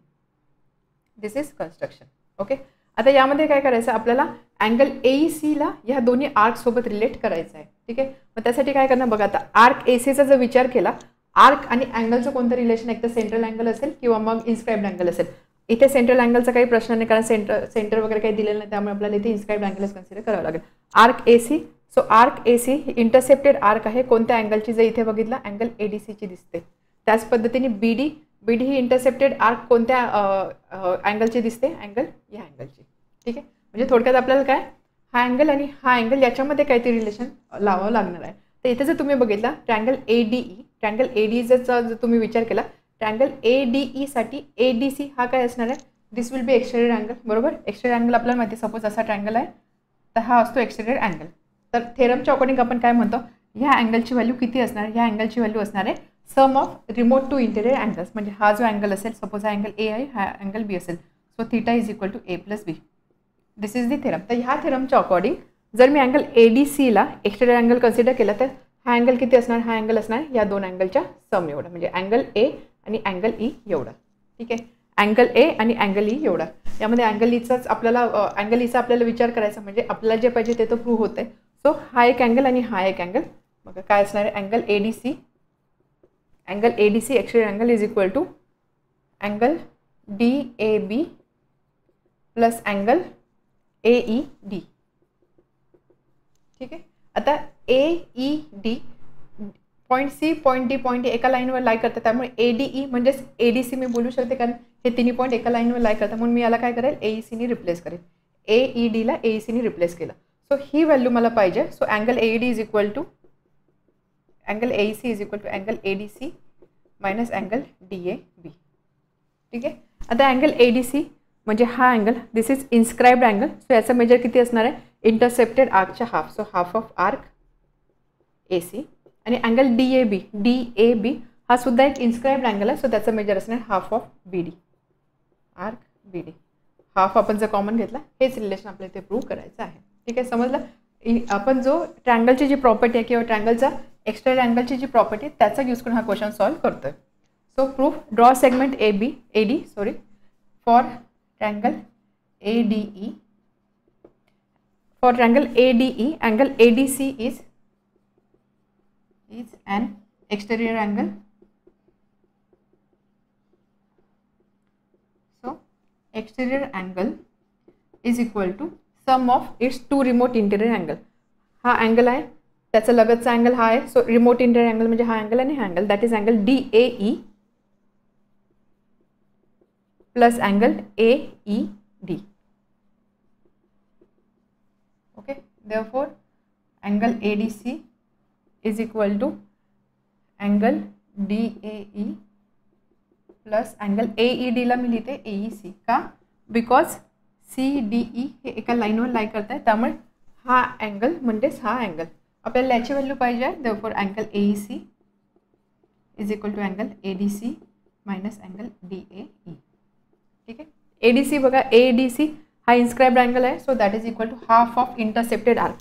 This is construction. ओके, आता यामध्ये काय करायचं, आपल्याला अँगल AECला या दोन्ही आर्क सोबत रिलेट करायचं आहे. ठीक आहे, मग त्यासाठी काय करणार बघा, आता आर्क ACचा जर विचार केला, आर्क आणि अँगलचं कोणतं रिलेशन, एक तर सेंट्रल अँगल असेल किंवा मग इन्स्क्राइब्ड अँगल असेल. इथे सेंट्रल अँगलचा काही प्रश्न नाही, कारण सेंटर वगैरे काही दिलेलं नाही, त्यामुळे आपल्याला इथे इन्स्क्राइब्ड अँगलच कन्सिडर करावं लागेल. Arc AC, so arc AC intercepted arc आहे कोणत्या अँगलची, जर इथे बघितलं अँगल ADCची दिसते. त्याच पद्धतीने BD ही इंटरसेप्टेड आर्क कोणत्या अँगलची दिसते, अँगल या अँगलची. ठीक आहे, म्हणजे थोडक्यात आपल्याला काय, हा अँगल आणि हा अँगल याच्यामध्ये काहीतरी रिलेशन लावावं लागणार आहे. तर इथे जर तुम्ही बघितला ट्रँगल ADEचा जर तुम्ही विचार केला, ट्रँगल ADE साठी ADC हा काय असणार आहे, दिस विल बी एक्सटेरियर अँगल. बरोबर, एक्सटेरियर अँगल आपल्याला माहिती, सपोज असा ट्रँगल आहे तर हा असतो एक्सटेरियर अँगल. तर थेरमच्या अकॉर्डिंग आपण काय म्हणतो, ह्या अँगलची व्हॅल्यू किती असणार आहे, ह्या अँगलची व्हॅल्यू असणार आहे sum of remote to interior angles. म्हणजे हा जो अँगल असेल, सपोज हा अँगल A आहे, हा अँगल B असेल, so theta is equal to A plus B. This is the theorem. तर ह्या थेरमच्या अकॉर्डिंग जर मी अँगल ADCला एक्सटेरियर अँगल कन्सिडर केला, तर हा अँगल किती असणार, हा अँगल असणार या दोन अँगलच्या सम एवढा, म्हणजे अँगल A आणि अँगल E एवढा. ठीक आहे, अँगल A आणि अँगल E एवढा. यामध्ये अँगल Eचाच आपल्याला आपल्याला विचार करायचा, म्हणजे आपल्याला जे पाहिजे ते तर प्रूव्ह होतं आहे. सो हा एक अँगल आणि हा एक अँगल, मग काय असणार आहे, angle ADC exterior angle is equal to angle DAB plus angle AED. ठीक आहे, आता AED point C, point D, point एका लाईनवर लाई करतात, त्यामुळे ADE म्हणजेच ADC मी बोलू शकते, कारण हे तिन्ही पॉईंट एका लाईनवर लाई करतात. म्हणून मी याला काय करेल, AECने रिप्लेस करेल. AEDला AECने रिप्लेस केलं. सो ही व्हॅल्यू मला पाहिजे. So angle AED is equal to angle AEC is equal to angle ADC minus angle DAB. ठीक आहे, आता अँगल ADC म्हणजे हा angle, this is inscribed angle. So याचा मेजर किती असणार आहे, इंटरसेप्टेड आर्कच्या half, so half of arc AC. आणि अँगल DAB हा सुद्धा एक इन्स्क्राइब्ड अँगल आहे, सो त्याचा मेजर असणार half of BD, arc BD. Half आपण जर कॉमन घेतला, हेच रिलेशन आपल्याला ते प्रूव्ह करायचं आहे. ठीक आहे, समजलं. आपण जो ट्रँगलची जी प्रॉपर्टी आहे किंवा ट्रँगलचा एक्सटेरियर अँगलची जी प्रॉपर्टी आहे त्याचा यूज करून हा क्वेश्चन सॉल्व्ह करतोय. So proof, draw segment AD for triangle ADE. For triangle ADE, angle ADC is an exterior angle. So exterior angle is equal to sum of its two remote interior angle. हा angle आहे, त्याचा लगतचा angle हा आहे. So remote interior angle म्हणजे हा angle आणि हा angle, that is angle DAE plus angle AED. Okay, therefore angle ADC is equal to अँगल DAE प्लस अँगल AEDला मी लिहिते AEC का, बिकॉज CDE हे एका लाईनवर लाई करत आहे, त्यामुळे हा अँगल म्हणजेच हा अँगल आपल्याला याची व्हॅल्यू पाहिजे आहे. Therefore angle AEC is equal to angle ADC minus angle DAE. ठीक आहे. ADC बघा, ADC हा इन्स्क्राइब्ड अँगल आहे, so that is equal to half of intercepted arc.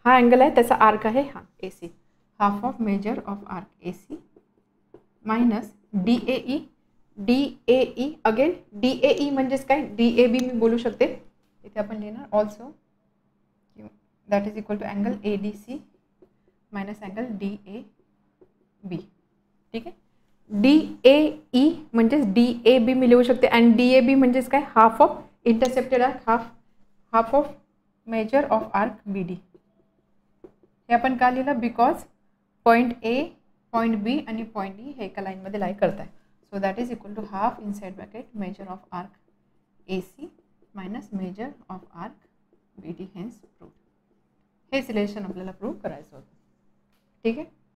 हा अँगल आहे, त्याचा आर्क आहे हा AC, half of measure of arc AC minus DAE. DAE again DAE म्हणजेच काय, DAB मी बोलू शकते, इथे आपण लिहिणार also that is equal to angle ADC minus angle DAB. ठीक आहे. DAE म्हणजेच DAB मी लिहू शकते, आणि DAB म्हणजेच काय, half of intercepted arc, half of measure of arc BD. हे आपण का लिहिलं, because point A, point B आणि पॉईंट E हे एका लाईनमध्ये लाई करत आहे. So that is equal to half inside bracket measure of arc AC minus measure of arc BD. Hence prove. हेच रिलेशन आपल्याला प्रूव्ह करायचं होतं. ठीक आहे.